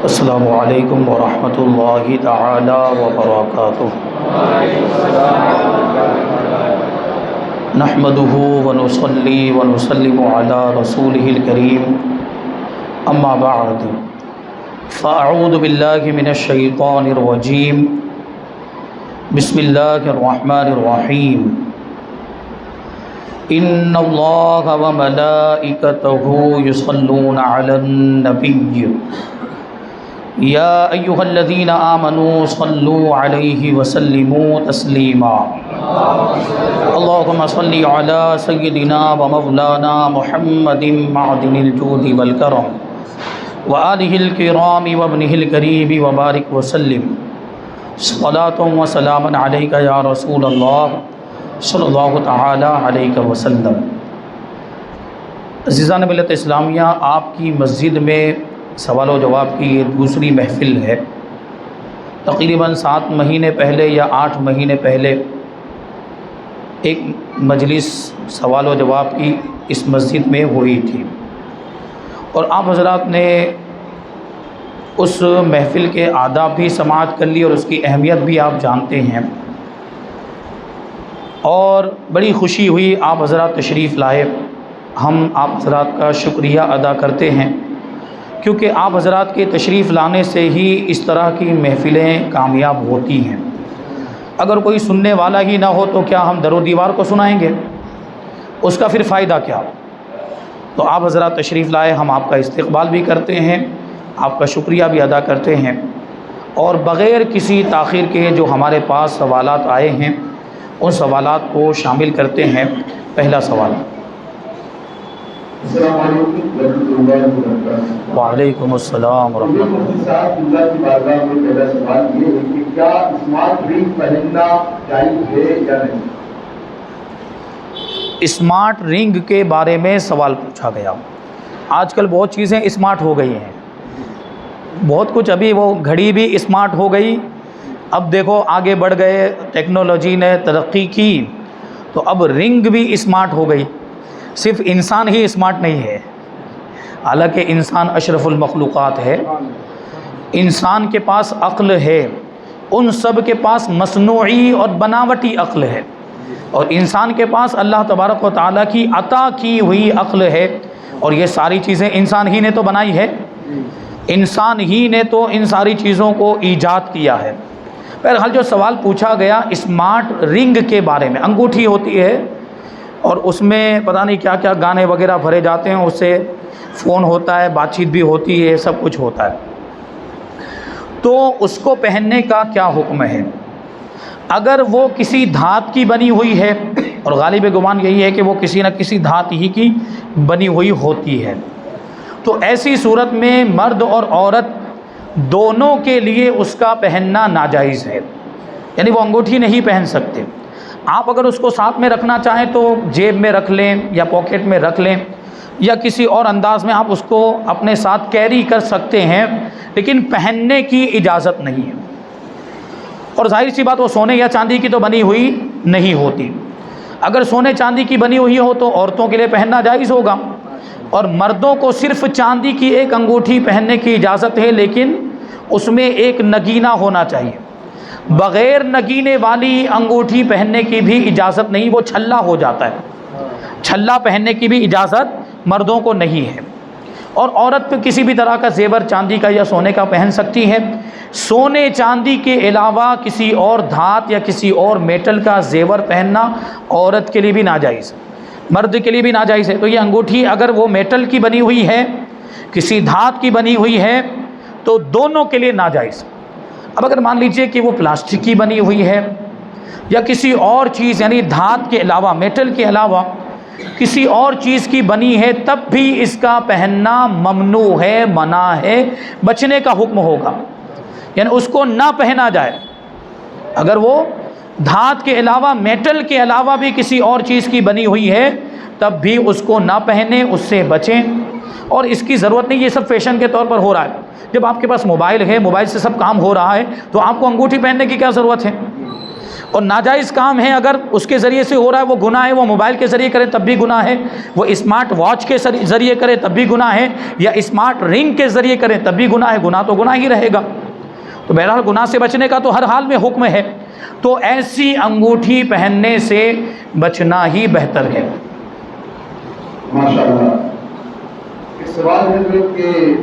السلام علیکم ورحمۃ اللہ تعالی وبرکاتہ۔ نحمدہ ونصلی ونسلم علی رسولہ الکریم، اما بعد فاعوذ باللہ من الشیطان الرجیم، بسم اللہ الرحمن الرحیم۔ ان اللہ وملائکتہ یصلون علی النبی یا ایھا الذین آمنوا صلوا علیہ وسلموا تسلیما۔ اللہم صل علی سیدنا ومولانا محمد معدن الجود والکرم وآلہ الکرام وابنہ الکریم وبارک وسلم، صلاۃ وسلاما علیک یا رسول اللہ صلی اللہ تعالی علیہ وسلم۔ عزیزان ملت اسلامیہ، آپ کی مسجد میں سوال و جواب کی یہ دوسری محفل ہے۔ تقریباً 7 مہینے پہلے یا 8 مہینے پہلے ایک مجلس سوال و جواب کی اس مسجد میں ہوئی تھی، اور آپ حضرات نے اس محفل کے آداب بھی سماعت کر لی اور اس کی اہمیت بھی آپ جانتے ہیں، اور بڑی خوشی ہوئی آپ حضرات تشریف لائے۔ ہم آپ حضرات کا شکریہ ادا کرتے ہیں، کیونکہ آپ حضرات کے تشریف لانے سے ہی اس طرح کی محفلیں کامیاب ہوتی ہیں۔ اگر کوئی سننے والا ہی نہ ہو تو کیا ہم در و دیوار کو سنائیں گے؟ اس کا پھر فائدہ کیا؟ تو آپ حضرات تشریف لائے، ہم آپ کا استقبال بھی کرتے ہیں، آپ کا شکریہ بھی ادا کرتے ہیں، اور بغیر کسی تاخیر کے جو ہمارے پاس سوالات آئے ہیں ان سوالات کو شامل کرتے ہیں۔ پہلا سوال۔ السلام علیکم ورحمۃ اللہ وبرکاتہ۔ وعلیکم السلام ورحمۃ اللہ۔ مفتی صاحب، اللہ کی بارگاہ میں پہلا سوال یہ ہے کہ کیا اسمارٹ رنگ پہننا جائز ہے یا نہیں؟ اسمارٹ رنگ کے بارے میں سوال پوچھا گیا۔ آج کل بہت چیزیں اسمارٹ ہو گئی ہیں، بہت کچھ، ابھی وہ گھڑی بھی اسمارٹ ہو گئی، اب دیکھو آگے بڑھ گئے، ٹیکنالوجی نے ترقی کی تو اب رنگ بھی اسمارٹ ہو گئی۔ صرف انسان ہی اسمارٹ نہیں ہے، حالانکہ انسان اشرف المخلوقات ہے، انسان کے پاس عقل ہے، ان سب کے پاس مصنوعی اور بناوٹی عقل ہے، اور انسان کے پاس اللہ تبارک و تعالیٰ کی عطا کی ہوئی عقل ہے، اور یہ ساری چیزیں انسان ہی نے تو بنائی ہے، انسان ہی نے تو ان ساری چیزوں کو ایجاد کیا ہے۔ بہرحال جو سوال پوچھا گیا اسمارٹ رنگ کے بارے میں، انگوٹھی ہوتی ہے اور اس میں پتہ نہیں کیا کیا گانے وغیرہ بھرے جاتے ہیں، اس سے فون ہوتا ہے، بات چیت بھی ہوتی ہے، سب کچھ ہوتا ہے، تو اس کو پہننے کا کیا حکم ہے؟ اگر وہ کسی دھات کی بنی ہوئی ہے، اور غالب گمان یہی ہے کہ وہ کسی نہ کسی دھات ہی کی بنی ہوئی ہوتی ہے، تو ایسی صورت میں مرد اور عورت دونوں کے لیے اس کا پہننا ناجائز ہے، یعنی وہ انگوٹھی نہیں پہن سکتے۔ آپ اگر اس کو ساتھ میں رکھنا چاہیں تو جیب میں رکھ لیں یا پاکٹ میں رکھ لیں، یا کسی اور انداز میں آپ اس کو اپنے ساتھ کیری کر سکتے ہیں، لیکن پہننے کی اجازت نہیں ہے۔ اور ظاہر سی بات، وہ سونے یا چاندی کی تو بنی ہوئی نہیں ہوتی۔ اگر سونے چاندی کی بنی ہوئی ہو تو عورتوں کے لیے پہننا جائز ہوگا، اور مردوں کو صرف چاندی کی ایک انگوٹھی پہننے کی اجازت ہے، لیکن اس میں ایک نگینہ ہونا چاہیے۔ بغیر نگینے والی انگوٹھی پہننے کی بھی اجازت نہیں، وہ چھلا ہو جاتا ہے، چھلا پہننے کی بھی اجازت مردوں کو نہیں ہے۔ اور عورت پہ کسی بھی طرح کا زیور چاندی کا یا سونے کا پہن سکتی ہے، سونے چاندی کے علاوہ کسی اور دھات یا کسی اور میٹل کا زیور پہننا عورت کے لیے بھی ناجائز، مرد کے لیے بھی ناجائز ہے۔ تو یہ انگوٹھی اگر وہ میٹل کی بنی ہوئی ہے، کسی دھات کی بنی ہوئی ہے، تو دونوں کے لیے ناجائز۔ اب اگر مان لیجئے کہ وہ پلاسٹک کی بنی ہوئی ہے یا کسی اور چیز، یعنی دھات کے علاوہ، میٹل کے علاوہ کسی اور چیز کی بنی ہے، تب بھی اس کا پہننا ممنوع ہے، منع ہے، بچنے کا حکم ہوگا، یعنی اس کو نہ پہنا جائے۔ اگر وہ دھات کے علاوہ، میٹل کے علاوہ بھی کسی اور چیز کی بنی ہوئی ہے، تب بھی اس کو نہ پہنیں، اس سے بچیں۔ اور اس کی ضرورت نہیں، یہ سب فیشن کے طور پر ہو رہا ہے۔ جب آپ کے پاس موبائل ہے، موبائل سے سب کام ہو رہا ہے، تو آپ کو انگوٹھی پہننے کی کیا ضرورت ہے؟ اور ناجائز کام ہے اگر اس کے ذریعے سے ہو رہا ہے وہ گناہ ہے، وہ موبائل کے ذریعے کرے تب بھی گناہ ہے، وہ اسمارٹ واچ کے ذریعے کرے تب بھی گناہ ہے، یا اسمارٹ رنگ کے ذریعے کرے تب بھی گناہ ہے، گناہ تو گناہ ہی رہے گا۔ تو بہرحال گناہ سے بچنے کا تو ہر حال میں حکم ہے، تو ایسی انگوٹھی پہننے سے بچنا ہی بہتر ہے۔ ماشاءاللہ۔ ایک سوال ہے کہ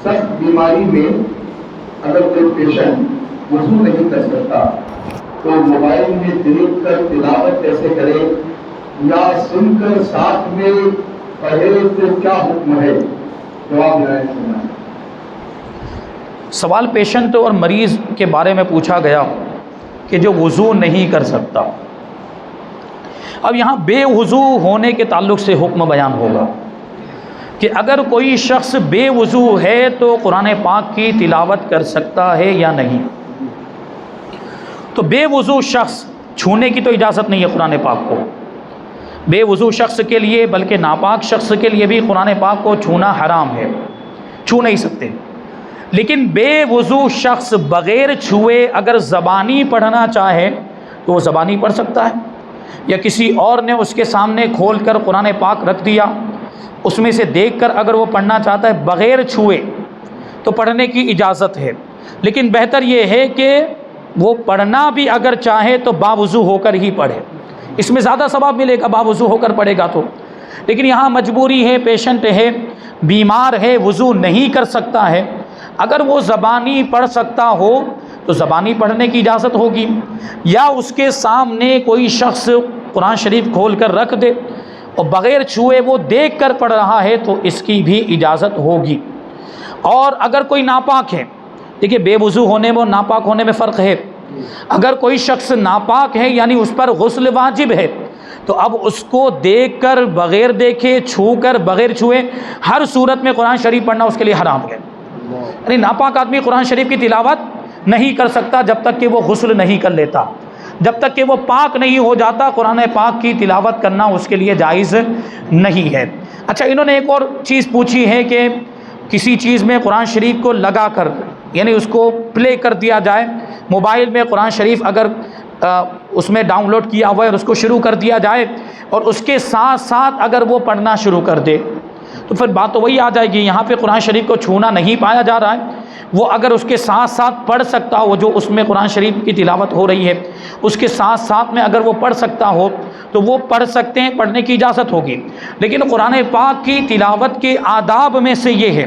سخت بیماری میں اگر کوئی پیشنٹ وضو نہیں کر سکتا تو موبائل میں دیکھ کر تلاوت کیسے کرے، یا سن کر ساتھ میں پڑھے تو کیا حکم ہے؟ جواب دینا ہے۔ سوال پیشنٹ اور مریض کے بارے میں پوچھا گیا کہ جو وضو نہیں کر سکتا۔ اب یہاں بے وضو ہونے کے تعلق سے حکم بیان ہوگا کہ اگر کوئی شخص بے وضو ہے تو قرآن پاک کی تلاوت کر سکتا ہے یا نہیں۔ تو بے وضو شخص چھونے کی تو اجازت نہیں ہے قرآن پاک کو، بے وضو شخص کے لیے بلکہ ناپاک شخص کے لیے بھی قرآن پاک کو چھونا حرام ہے، چھو نہیں سکتے۔ لیکن بے وضو شخص بغیر چھوئے اگر زبانی پڑھنا چاہے تو وہ زبانی پڑھ سکتا ہے، یا کسی اور نے اس کے سامنے کھول کر قرآن پاک رکھ دیا، اس میں سے دیکھ کر اگر وہ پڑھنا چاہتا ہے بغیر چھوئے تو پڑھنے کی اجازت ہے۔ لیکن بہتر یہ ہے کہ وہ پڑھنا بھی اگر چاہے تو باوضو ہو کر ہی پڑھے، اس میں زیادہ ثواب ملے گا باوضو ہو کر پڑھے گا تو۔ لیکن یہاں مجبوری ہے، پیشنٹ ہے، بیمار ہے، وضو نہیں کر سکتا ہے، اگر وہ زبانی پڑھ سکتا ہو تو زبانی پڑھنے کی اجازت ہوگی، یا اس کے سامنے کوئی شخص قرآن شریف کھول کر رکھ دے اور بغیر چھوئے وہ دیکھ کر پڑھ رہا ہے تو اس کی بھی اجازت ہوگی۔ اور اگر کوئی ناپاک ہے، دیکھیے بے وضو ہونے میں اور ناپاک ہونے میں فرق ہے۔ اگر کوئی شخص ناپاک ہے یعنی اس پر غسل واجب ہے تو اب اس کو دیکھ کر بغیر دیکھے، چھو کر بغیر چھوئے، ہر صورت میں قرآن شریف پڑھنا اس کے لیے حرام ہے۔ یعنی ناپاک آدمی قرآن شریف کی تلاوت نہیں کر سکتا جب تک کہ وہ غسل نہیں کر لیتا، جب تک کہ وہ پاک نہیں ہو جاتا قرآن پاک کی تلاوت کرنا اس کے لیے جائز نہیں ہے۔ اچھا، انہوں نے ایک اور چیز پوچھی ہے کہ کسی چیز میں قرآن شریف کو لگا کر یعنی اس کو پلے کر دیا جائے، موبائل میں قرآن شریف اگر اس میں ڈاؤن لوڈ کیا ہوا ہے اور اس کو شروع کر دیا جائے اور اس کے ساتھ ساتھ اگر وہ پڑھنا شروع کر دے تو پھر بات تو وہی آ جائے گی، یہاں پہ قرآن شریف کو چھونا نہیں پایا جا رہا ہے، وہ اگر اس کے ساتھ ساتھ پڑھ سکتا ہو، جو اس میں قرآن شریف کی تلاوت ہو رہی ہے اس کے ساتھ ساتھ میں اگر وہ پڑھ سکتا ہو تو وہ پڑھ سکتے ہیں، پڑھنے کی اجازت ہوگی۔ لیکن قرآن پاک کی تلاوت کے آداب میں سے یہ ہے،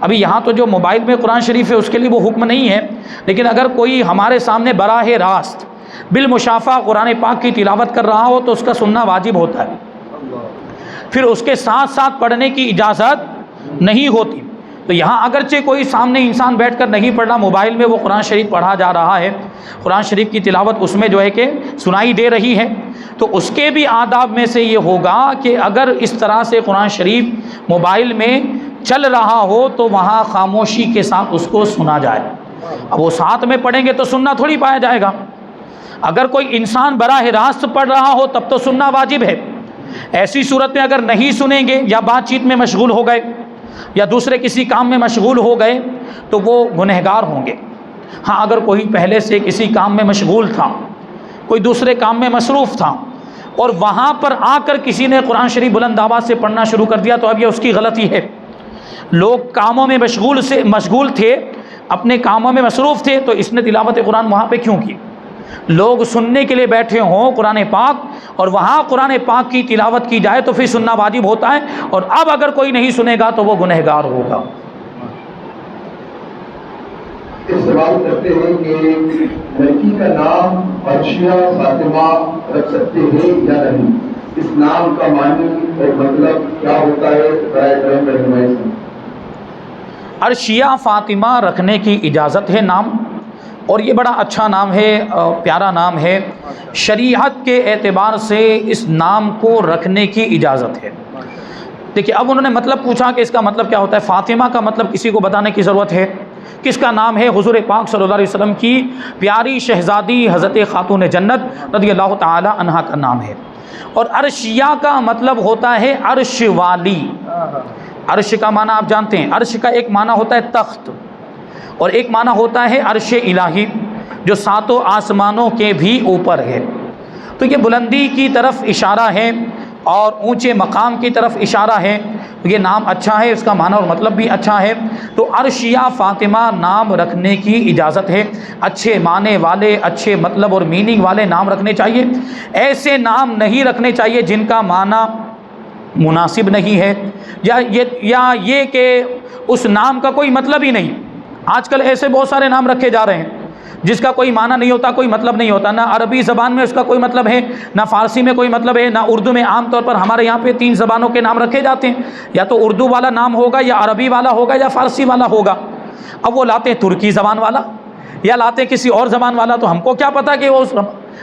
ابھی یہاں تو جو موبائل میں قرآن شریف ہے اس کے لیے وہ حکم نہیں ہے، لیکن اگر کوئی ہمارے سامنے براہ راست بالمشافہ قرآن پاک کی تلاوت کر رہا ہو تو اس کا سننا واجب ہوتا ہے، پھر اس کے ساتھ ساتھ پڑھنے کی اجازت نہیں ہوتی۔ تو یہاں اگرچہ کوئی سامنے انسان بیٹھ کر نہیں پڑھ رہا، موبائل میں وہ قرآن شریف پڑھا جا رہا ہے، قرآن شریف کی تلاوت اس میں جو ہے کہ سنائی دے رہی ہے، تو اس کے بھی آداب میں سے یہ ہوگا کہ اگر اس طرح سے قرآن شریف موبائل میں چل رہا ہو تو وہاں خاموشی کے ساتھ اس کو سنا جائے۔ اب وہ ساتھ میں پڑھیں گے تو سننا تھوڑی پایا جائے گا، اگر کوئی انسان براہ راست پڑھ رہا ہو تب تو سننا واجب ہے۔ ایسی صورت میں اگر نہیں سنیں گے یا بات چیت میں مشغول ہو گئے یا دوسرے کسی کام میں مشغول ہو گئے تو وہ گنہگار ہوں گے۔ ہاں، اگر کوئی پہلے سے کسی کام میں مشغول تھا، کوئی دوسرے کام میں مصروف تھا اور وہاں پر آ کر کسی نے قرآن شریف بلند آواز سے پڑھنا شروع کر دیا تو اب یہ اس کی غلطی ہے۔ لوگ کاموں میں مشغول تھے، اپنے کاموں میں مصروف تھے، تو اس نے تلاوت قرآن وہاں پہ کیوں کی؟ لوگ سننے کے لیے بیٹھے ہوں قرآن پاک اور وہاں قرآن پاک کی تلاوت کی جائے تو پھر سننا واجب ہوتا ہے، اور اب اگر کوئی نہیں سنے گا تو وہ گنہگار ہوگا۔ سوال کرتے ہیں کہ لڑکی کا نام عرشیہ فاطمہ رکھ سکتے ہیں یا نہیں؟ اس نام کا معنی اور مطلب کیا ہوتا ہے؟ برائے کرم رہنمائی سے۔ عرشیہ فاطمہ رکھنے کی اجازت ہے نام، اور یہ بڑا اچھا نام ہے، پیارا نام ہے، شریعت کے اعتبار سے اس نام کو رکھنے کی اجازت ہے۔ دیکھیے، اب انہوں نے مطلب پوچھا کہ اس کا مطلب کیا ہوتا ہے۔ فاطمہ کا مطلب کسی کو بتانے کی ضرورت ہے؟ کس کا نام ہے؟ حضور پاک صلی اللہ علیہ وسلم کی پیاری شہزادی حضرت خاتون جنت رضی اللہ تعالی عنہا کا نام ہے۔ اور عرشیہ کا مطلب ہوتا ہے عرش والی۔ عرش کا معنی آپ جانتے ہیں، عرش کا ایک معنی ہوتا ہے تخت اور ایک معنی ہوتا ہے عرش الہی۔ جو ساتوں آسمانوں کے بھی اوپر ہے۔ تو یہ بلندی کی طرف اشارہ ہے اور اونچے مقام کی طرف اشارہ ہے۔ یہ نام اچھا ہے، اس کا معنی اور مطلب بھی اچھا ہے۔ تو عرش یا فاطمہ نام رکھنے کی اجازت ہے۔ اچھے معنی والے، اچھے مطلب اور میننگ والے نام رکھنے چاہیے۔ ایسے نام نہیں رکھنے چاہیے جن کا معنی مناسب نہیں ہے، یا یہ کہ اس نام کا کوئی مطلب ہی نہیں۔ آج کل ایسے بہت سارے نام رکھے جا رہے ہیں جس کا کوئی معنی نہیں ہوتا، کوئی مطلب نہیں ہوتا، نہ عربی زبان میں اس کا کوئی مطلب ہے، نہ فارسی میں کوئی مطلب ہے، نہ اردو میں۔ عام طور پر ہمارے یہاں پہ 3 زبانوں کے نام رکھے جاتے ہیں، یا تو اردو والا نام ہوگا، یا عربی والا ہوگا، یا فارسی والا ہوگا۔ اب وہ لاتے ہیں ترکی زبان والا یا لاتے ہیں کسی اور زبان والا، تو ہم کو کیا پتہ کہ وہ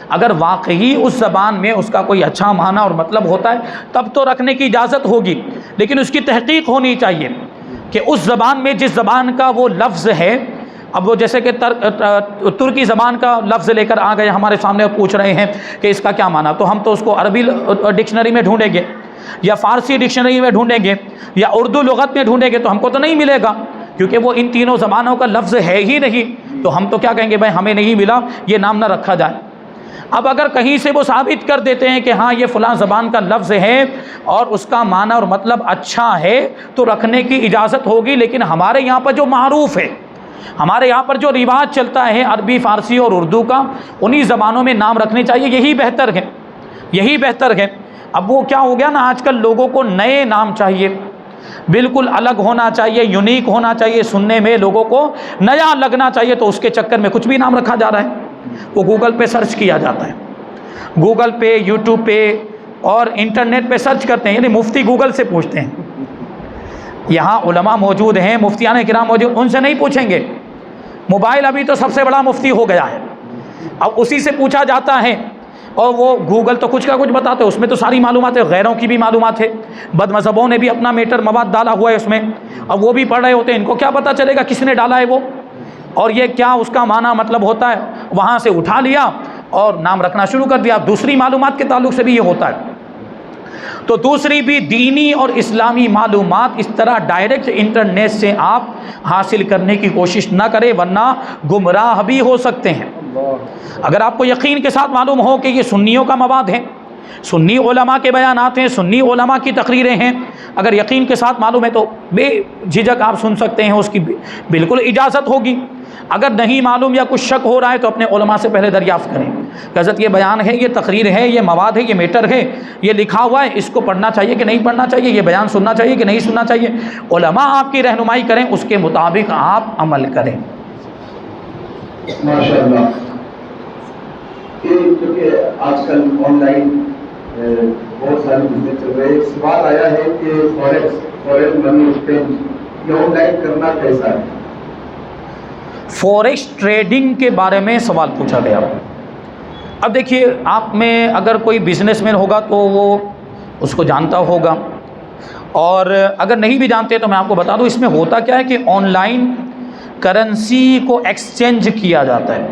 اگر واقعی اس زبان میں اس کا کوئی اچھا معنی اور مطلب ہوتا ہے تب تو رکھنے کی اجازت ہوگی، لیکن اس کی تحقیق ہونی چاہیے کہ اس زبان میں جس زبان کا وہ لفظ ہے۔ اب وہ جیسے کہ ترکی زبان کا لفظ لے کر آ گئے ہمارے سامنے اور پوچھ رہے ہیں کہ اس کا کیا معنی، تو ہم تو اس کو عربی ڈکشنری میں ڈھونڈیں گے، یا فارسی ڈکشنری میں ڈھونڈیں گے، یا اردو لغت میں ڈھونڈیں گے، تو ہم کو تو نہیں ملے گا، کیونکہ وہ ان تینوں زبانوں کا لفظ ہے ہی نہیں۔ تو ہم تو کیا کہیں گے، بھائی ہمیں نہیں ملا، یہ نام نہ رکھا جائے۔ اب اگر کہیں سے وہ ثابت کر دیتے ہیں کہ ہاں یہ فلاں زبان کا لفظ ہے اور اس کا معنی اور مطلب اچھا ہے، تو رکھنے کی اجازت ہوگی۔ لیکن ہمارے یہاں پر جو معروف ہے، ہمارے یہاں پر جو رواج چلتا ہے عربی، فارسی اور اردو کا، انہی زبانوں میں نام رکھنے چاہیے، یہی بہتر ہے، یہی بہتر ہے۔ اب وہ کیا ہو گیا نا، آج کل لوگوں کو نئے نام چاہیے، بالکل الگ ہونا چاہیے، یونیک ہونا چاہیے، سننے میں لوگوں کو نیا لگنا چاہیے، تو اس کے چکر میں کچھ بھی نام رکھا جا رہا ہے۔ وہ گوگل پہ سرچ کیا جاتا ہے، گوگل پہ، یوٹیوب پہ اور انٹرنیٹ پہ سرچ کرتے ہیں، یعنی مفتی گوگل سے پوچھتے ہیں۔ یہاں علماء موجود ہیں، مفتیان کرام موجود، ان سے نہیں پوچھیں گے۔ موبائل ابھی تو سب سے بڑا مفتی ہو گیا ہے، اب اسی سے پوچھا جاتا ہے، اور وہ گوگل تو کچھ کا کچھ بتاتے ہیں، اس میں تو ساری معلومات ہے، غیروں کی بھی معلومات ہے، بد مذہبوں نے بھی اپنا میٹر مواد ڈالا ہوا ہے اس میں، اب وہ بھی پڑھ رہے ہوتے ہیں، ان کو کیا پتہ چلے گا کس نے ڈالا ہے وہ، اور یہ کیا اس کا معنی مطلب ہوتا ہے، وہاں سے اٹھا لیا اور نام رکھنا شروع کر دیا۔ دوسری معلومات کے تعلق سے بھی یہ ہوتا ہے۔ تو دوسری بھی دینی اور اسلامی معلومات اس طرح ڈائریکٹ انٹرنیٹ سے آپ حاصل کرنے کی کوشش نہ کریں، ورنہ گمراہ بھی ہو سکتے ہیں۔ اگر آپ کو یقین کے ساتھ معلوم ہو کہ یہ سنیوں کا مواد ہے، سنی علماء کے بیانات ہیں، سنی علماء کی تقریریں ہیں، اگر یقین کے ساتھ معلوم ہے تو بے جھجک آپ سن سکتے ہیں، اس کی بالکل اجازت ہوگی۔ اگر نہیں معلوم یا کچھ شک ہو رہا ہے تو اپنے علماء سے پہلے دریافت کریں کہ حضرت یہ بیان ہے، یہ تقریر ہے، یہ مواد ہے، یہ میٹر ہے، یہ لکھا ہوا ہے، اس کو پڑھنا چاہیے کہ نہیں پڑھنا چاہیے، یہ بیان سننا چاہیے کہ نہیں سننا چاہیے۔ علماء آپ کی رہنمائی کریں، اس کے مطابق آپ عمل کریں۔ ماشاء اللہ۔ کیونکہ آج کل آن لائن بہت سارے بزنس چل رہے ہیں، ایک سوال آیا ہے کہ فورن منی ایکسچینج یہ آن لائن کرنا کیسا ہے؟ فوریکس ٹریڈنگ کے بارے میں سوال پوچھا گیا۔ اب دیکھیے، آپ میں اگر کوئی بزنس مین ہوگا تو وہ اس کو جانتا ہوگا، اور اگر نہیں بھی جانتے تو میں آپ کو بتا دوں اس میں ہوتا کیا ہے کہ آن لائن کرنسی کو ایکسچینج کیا جاتا ہے،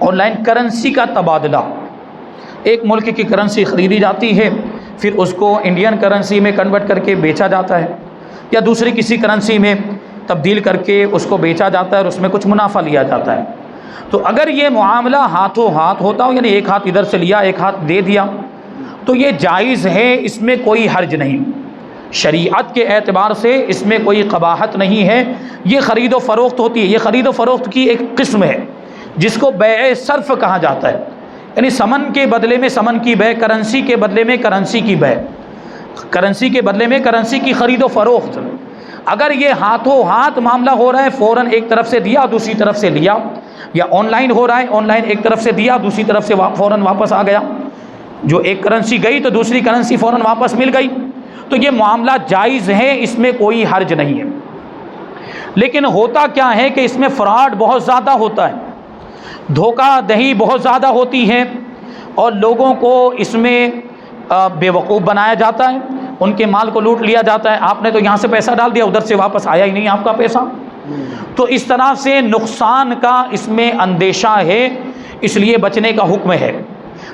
آن لائن کرنسی کا تبادلہ، ایک ملک کی کرنسی خریدی جاتی ہے، پھر اس کو انڈین کرنسی میں کنورٹ کر کے بیچا جاتا ہے، یا دوسری کسی کرنسی میں تبدیل کر کے اس کو بیچا جاتا ہے اور اس میں کچھ منافع لیا جاتا ہے۔ تو اگر یہ معاملہ ہاتھوں ہاتھ ہوتا ہو، یعنی ایک ہاتھ ادھر سے لیا ایک ہاتھ دے دیا، تو یہ جائز ہے، اس میں کوئی حرج نہیں، شریعت کے اعتبار سے اس میں کوئی قباحت نہیں ہے۔ یہ خرید و فروخت ہوتی ہے، یہ خرید و فروخت کی ایک قسم ہے جس کو بیع صرف کہا جاتا ہے، یعنی سمن کے بدلے میں سمن کی بیع، کرنسی کے بدلے میں کرنسی کی بیع، کرنسی کے بدلے میں کرنسی کی خرید و فروخت۔ اگر یہ ہاتھوں ہاتھ معاملہ ہو رہا ہے، فوراً ایک طرف سے دیا دوسری طرف سے لیا، یا آن لائن ہو رہا ہے، آن لائن ایک طرف سے دیا دوسری طرف سے فوراً واپس آ گیا، جو ایک کرنسی گئی تو دوسری کرنسی فوراً واپس مل گئی، تو یہ معاملہ جائز ہے، اس میں کوئی حرج نہیں ہے۔ لیکن ہوتا کیا ہے کہ اس میں فراڈ بہت زیادہ ہوتا ہے، دھوکہ دہی بہت زیادہ ہوتی ہے، اور لوگوں کو اس میں بے وقوف بنایا جاتا ہے، ان کے مال کو لوٹ لیا جاتا ہے۔ آپ نے تو یہاں سے پیسہ ڈال دیا، ادھر سے واپس آیا ہی نہیں آپ کا پیسہ، تو اس طرح سے نقصان کا اس میں اندیشہ ہے، اس لیے بچنے کا حکم ہے۔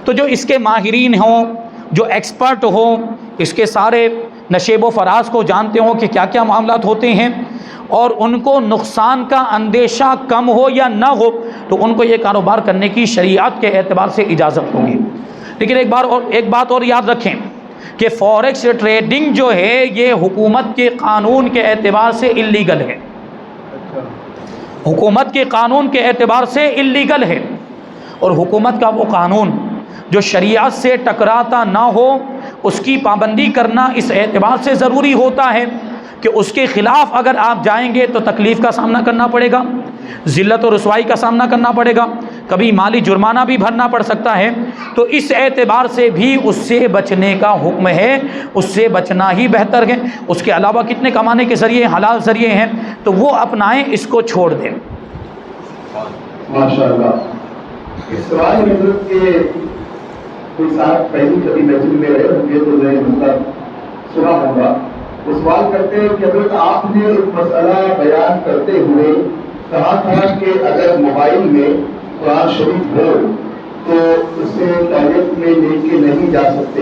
تو جو اس کے ماہرین ہوں، جو ایکسپرٹ ہوں، اس کے سارے نشیب و فراز کو جانتے ہوں کہ کیا کیا معاملات ہوتے ہیں، اور ان کو نقصان کا اندیشہ کم ہو یا نہ ہو، تو ان کو یہ کاروبار کرنے کی شریعت کے اعتبار سے اجازت ہوگی۔ لیکن ایک بات اور یاد رکھیں کہ فوریکس ٹریڈنگ جو ہے یہ حکومت کے قانون کے اعتبار سے اللیگل ہے، حکومت کے قانون کے اعتبار سے اللیگل ہے، اور حکومت کا وہ قانون جو شریعت سے ٹکراتا نہ ہو اس کی پابندی کرنا اس اعتبار سے ضروری ہوتا ہے کہ اس کے خلاف اگر آپ جائیں گے تو تکلیف کا سامنا کرنا پڑے گا، ذلت و رسوائی کا سامنا کرنا پڑے گا، کبھی مالی جرمانہ بھی بھرنا پڑ سکتا ہے۔ تو اس اعتبار سے بھی اس سے بچنے کا حکم ہے، اس سے بچنا ہی بہتر ہے۔ اس کے علاوہ کتنے کمانے کے ذریعے حلال ذریعے ہیں تو وہ اپنائیں، اس کو چھوڑ دیں۔ ماشاءاللہ۔ اس سوال حضرت کے کوئی صاحب پہلی کبھی مسجد میں رہے ہوں گے تو میں مطلب سنا ہوگا، وہ سوال کرتے ہیں کہ حضرت آپ نے ایک مسئلہ بیان کرتے ہوئے کہا تھا کہ اگر موبائل میں قرآن شریف ہو تو اسے ٹوائلٹ میں لے کے نہیں جا سکتے،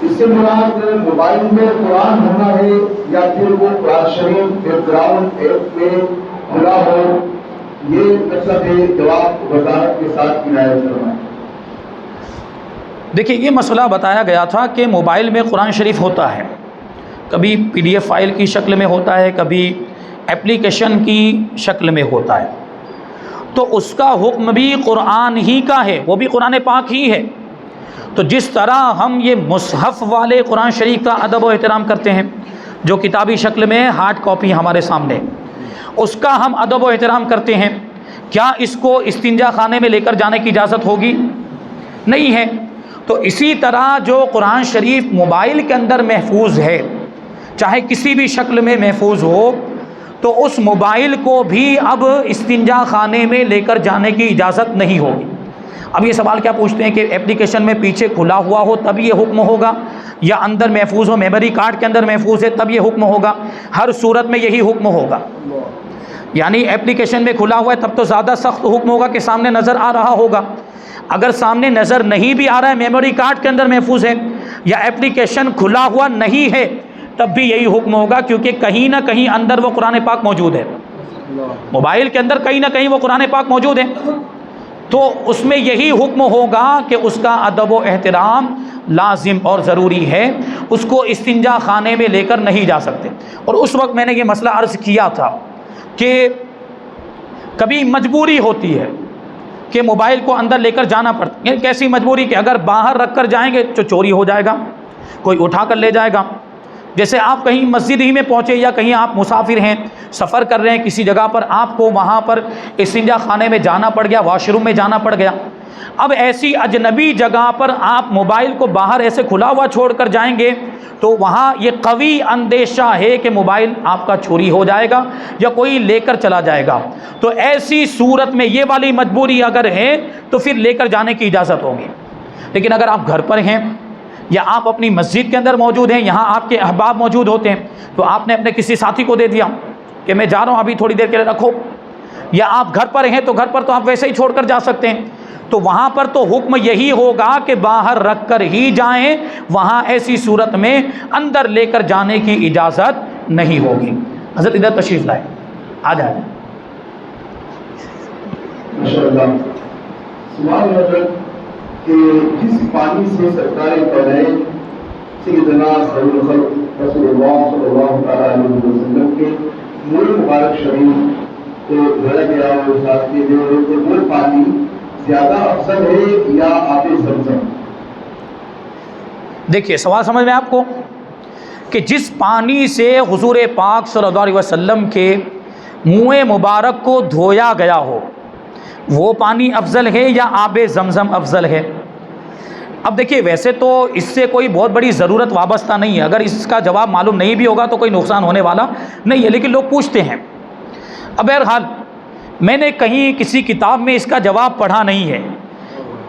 اس سے مراد موبائل میں قرآن ہونا ہے یا پھر وہ قرآن شریف بیک گراؤنڈ ایپ میں کھلا ہو؟ یہ مطلب ہے، جواب وضاحت کے ساتھ عنایت فرمائیں۔ دیکھیے یہ مسئلہ بتایا گیا تھا کہ موبائل میں قرآن شریف ہوتا ہے، کبھی PDF فائل کی شکل میں ہوتا ہے، کبھی اپلیکیشن کی شکل میں ہوتا ہے، تو اس کا حکم بھی قرآن ہی کا ہے، وہ بھی قرآن پاک ہی ہے۔ تو جس طرح ہم یہ مصحف والے قرآن شریف کا ادب و احترام کرتے ہیں، جو کتابی شکل میں ہارڈ کاپی ہمارے سامنے، اس کا ہم ادب و احترام کرتے ہیں، کیا اس کو استنجا خانے میں لے کر جانے کی اجازت ہوگی؟ نہیں ہے۔ تو اسی طرح جو قرآن شریف موبائل کے اندر محفوظ ہے، چاہے کسی بھی شکل میں محفوظ ہو، تو اس موبائل کو بھی اب استنجا خانے میں لے کر جانے کی اجازت نہیں ہوگی۔ اب یہ سوال کیا پوچھتے ہیں کہ اپلیکیشن میں پیچھے کھلا ہوا ہو تب یہ حکم ہوگا، یا اندر محفوظ ہو، میموری کارڈ کے اندر محفوظ ہے تب یہ حکم ہوگا؟ ہر صورت میں یہی حکم ہوگا۔ یعنی اپلیکیشن میں کھلا ہوا ہے تب تو زیادہ سخت حکم ہوگا کہ سامنے نظر آ رہا ہوگا، اگر سامنے نظر نہیں بھی آ رہا ہے، میموری کارڈ کے اندر محفوظ ہے، یا اپلیکیشن کھلا ہوا نہیں ہے، تب بھی یہی حکم ہوگا، کیونکہ کہیں نہ کہیں اندر وہ قرآن پاک موجود ہے، موبائل کے اندر کہیں نہ کہیں وہ قرآن پاک موجود ہے، تو اس میں یہی حکم ہوگا کہ اس کا ادب و احترام لازم اور ضروری ہے، اس کو استنجا خانے میں لے کر نہیں جا سکتے۔ اور اس وقت میں نے یہ مسئلہ عرض کیا تھا کہ کبھی مجبوری ہوتی ہے کہ موبائل کو اندر لے کر جانا پڑتا ہے، یعنی کیسی مجبوری کہ اگر باہر رکھ کر جائیں گے تو چوری ہو جائے گا، کوئی اٹھا کر لے جائے گا۔ جیسے آپ کہیں مسجد ہی میں پہنچے، یا کہیں آپ مسافر ہیں، سفر کر رہے ہیں کسی جگہ پر، آپ کو وہاں پر استنجا خانے میں جانا پڑ گیا، واش روم میں جانا پڑ گیا، اب ایسی اجنبی جگہ پر آپ موبائل کو باہر ایسے کھلا ہوا چھوڑ کر جائیں گے تو وہاں یہ قوی اندیشہ ہے کہ موبائل آپ کا چوری ہو جائے گا یا کوئی لے کر چلا جائے گا۔ تو ایسی صورت میں یہ والی مجبوری اگر ہے تو پھر لے کر جانے کی اجازت ہوگی۔ لیکن اگر آپ گھر پر ہیں یا آپ اپنی مسجد کے اندر موجود ہیں، یہاں آپ کے احباب موجود ہوتے ہیں، تو آپ نے اپنے کسی ساتھی کو دے دیا کہ میں جا رہا ہوں ابھی تھوڑی دیر کے لیے رکھو، یا آپ گھر پر ہیں تو گھر پر تو آپ ویسے ہی چھوڑ کر جا سکتے ہیں، تو وہاں پر تو حکم یہی ہوگا کہ باہر رکھ کر ہی جائیں، وہاں ایسی صورت میں اندر لے کر جانے کی اجازت نہیں ہوگی۔ حضرت ادھر تشریف لائے، آ جائیں۔ ماشاءاللہ۔ سوال حضرت کہ جس پانی سے سرکار کونین سیدنا خیر الخلق رسول اللہ صلی اللہ علیہ وسلم کے منہ مبارک شریف کو دھویا گیا اور صاف کیے گئے، تو وہ پانی زیادہ افضل ہے یا آب زمزم؟ دیکھیے سوال سمجھ میں آپ کو کہ جس پانی سے حضور پاک صلی اللہ علیہ وسلم کے منہ مبارک کو دھویا گیا ہو وہ پانی افضل ہے یا آب زمزم افضل ہے؟ اب دیکھیے ویسے تو اس سے کوئی بہت بڑی ضرورت وابستہ نہیں ہے، اگر اس کا جواب معلوم نہیں بھی ہوگا تو کوئی نقصان ہونے والا نہیں ہے، لیکن لوگ پوچھتے ہیں۔ اب بہرحال میں نے کہیں کسی کتاب میں اس کا جواب پڑھا نہیں ہے،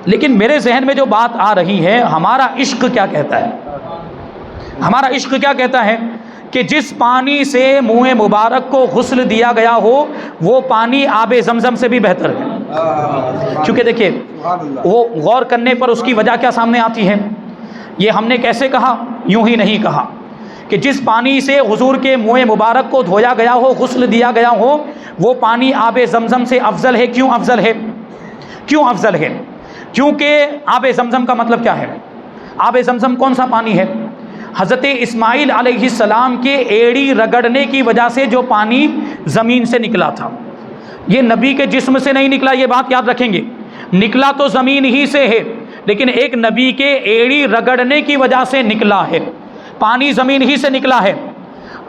لیکن میرے ذہن میں جو بات آ رہی ہے، ہمارا عشق کیا کہتا ہے؟ ہمارا عشق کیا کہتا ہے کہ جس پانی سے منہ مبارک کو غسل دیا گیا ہو وہ پانی آب زمزم سے بھی بہتر ہے۔ کیونکہ دیکھیے وہ غور کرنے پر اس کی وجہ کیا سامنے آتی ہے، یہ ہم نے کیسے کہا؟ یوں ہی نہیں کہا، کہ جس پانی سے حضور کے منہ مبارک کو دھویا گیا ہو، غسل دیا گیا ہو، وہ پانی آب زمزم سے افضل ہے۔ کیوں افضل ہے؟ کیوں افضل ہے؟ کیونکہ آب زمزم کا مطلب کیا ہے؟ آب زمزم کون سا پانی ہے؟ حضرت اسماعیل علیہ السلام کے ایڑی رگڑنے کی وجہ سے جو پانی زمین سے نکلا تھا، یہ نبی کے جسم سے نہیں نکلا، یہ بات یاد رکھیں گے۔ نکلا تو زمین ہی سے ہے، لیکن ایک نبی کے ایڑی رگڑنے کی وجہ سے نکلا ہے، پانی زمین ہی سے نکلا ہے۔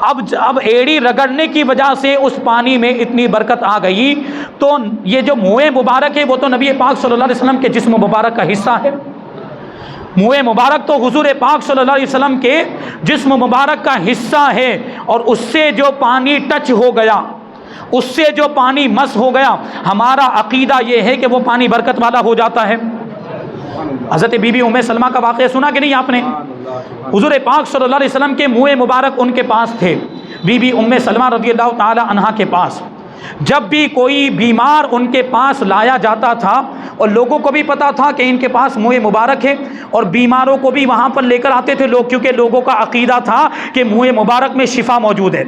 اب ایڑی رگڑنے کی وجہ سے اس پانی میں اتنی برکت آ گئی، تو یہ جو منہ مبارک ہے وہ تو نبی پاک صلی اللہ علیہ وسلم کے جسم مبارک کا حصہ ہے۔ منہ مبارک تو حضور پاک صلی اللہ علیہ وسلم کے جسم مبارک کا حصہ ہے، اور اس سے جو پانی ٹچ ہو گیا، اس سے جو پانی مس ہو گیا، ہمارا عقیدہ یہ ہے کہ وہ پانی برکت والا ہو جاتا ہے۔ حضرت بی بی ام سلمہ کا واقعہ سنا کہ نہیں آپ نے؟ حضور پاک صلی اللہ علیہ وسلم کے منہ مبارک ان کے پاس تھے، بی بی ام سلمہ رضی اللہ تعالی عنہا کے پاس۔ جب بھی کوئی بیمار ان کے پاس لایا جاتا تھا، اور لوگوں کو بھی پتا تھا کہ ان کے پاس منہ مبارک ہے، اور بیماروں کو بھی وہاں پر لے کر آتے تھے لوگ، کیونکہ لوگوں کا عقیدہ تھا کہ منہ مبارک میں شفا موجود ہے۔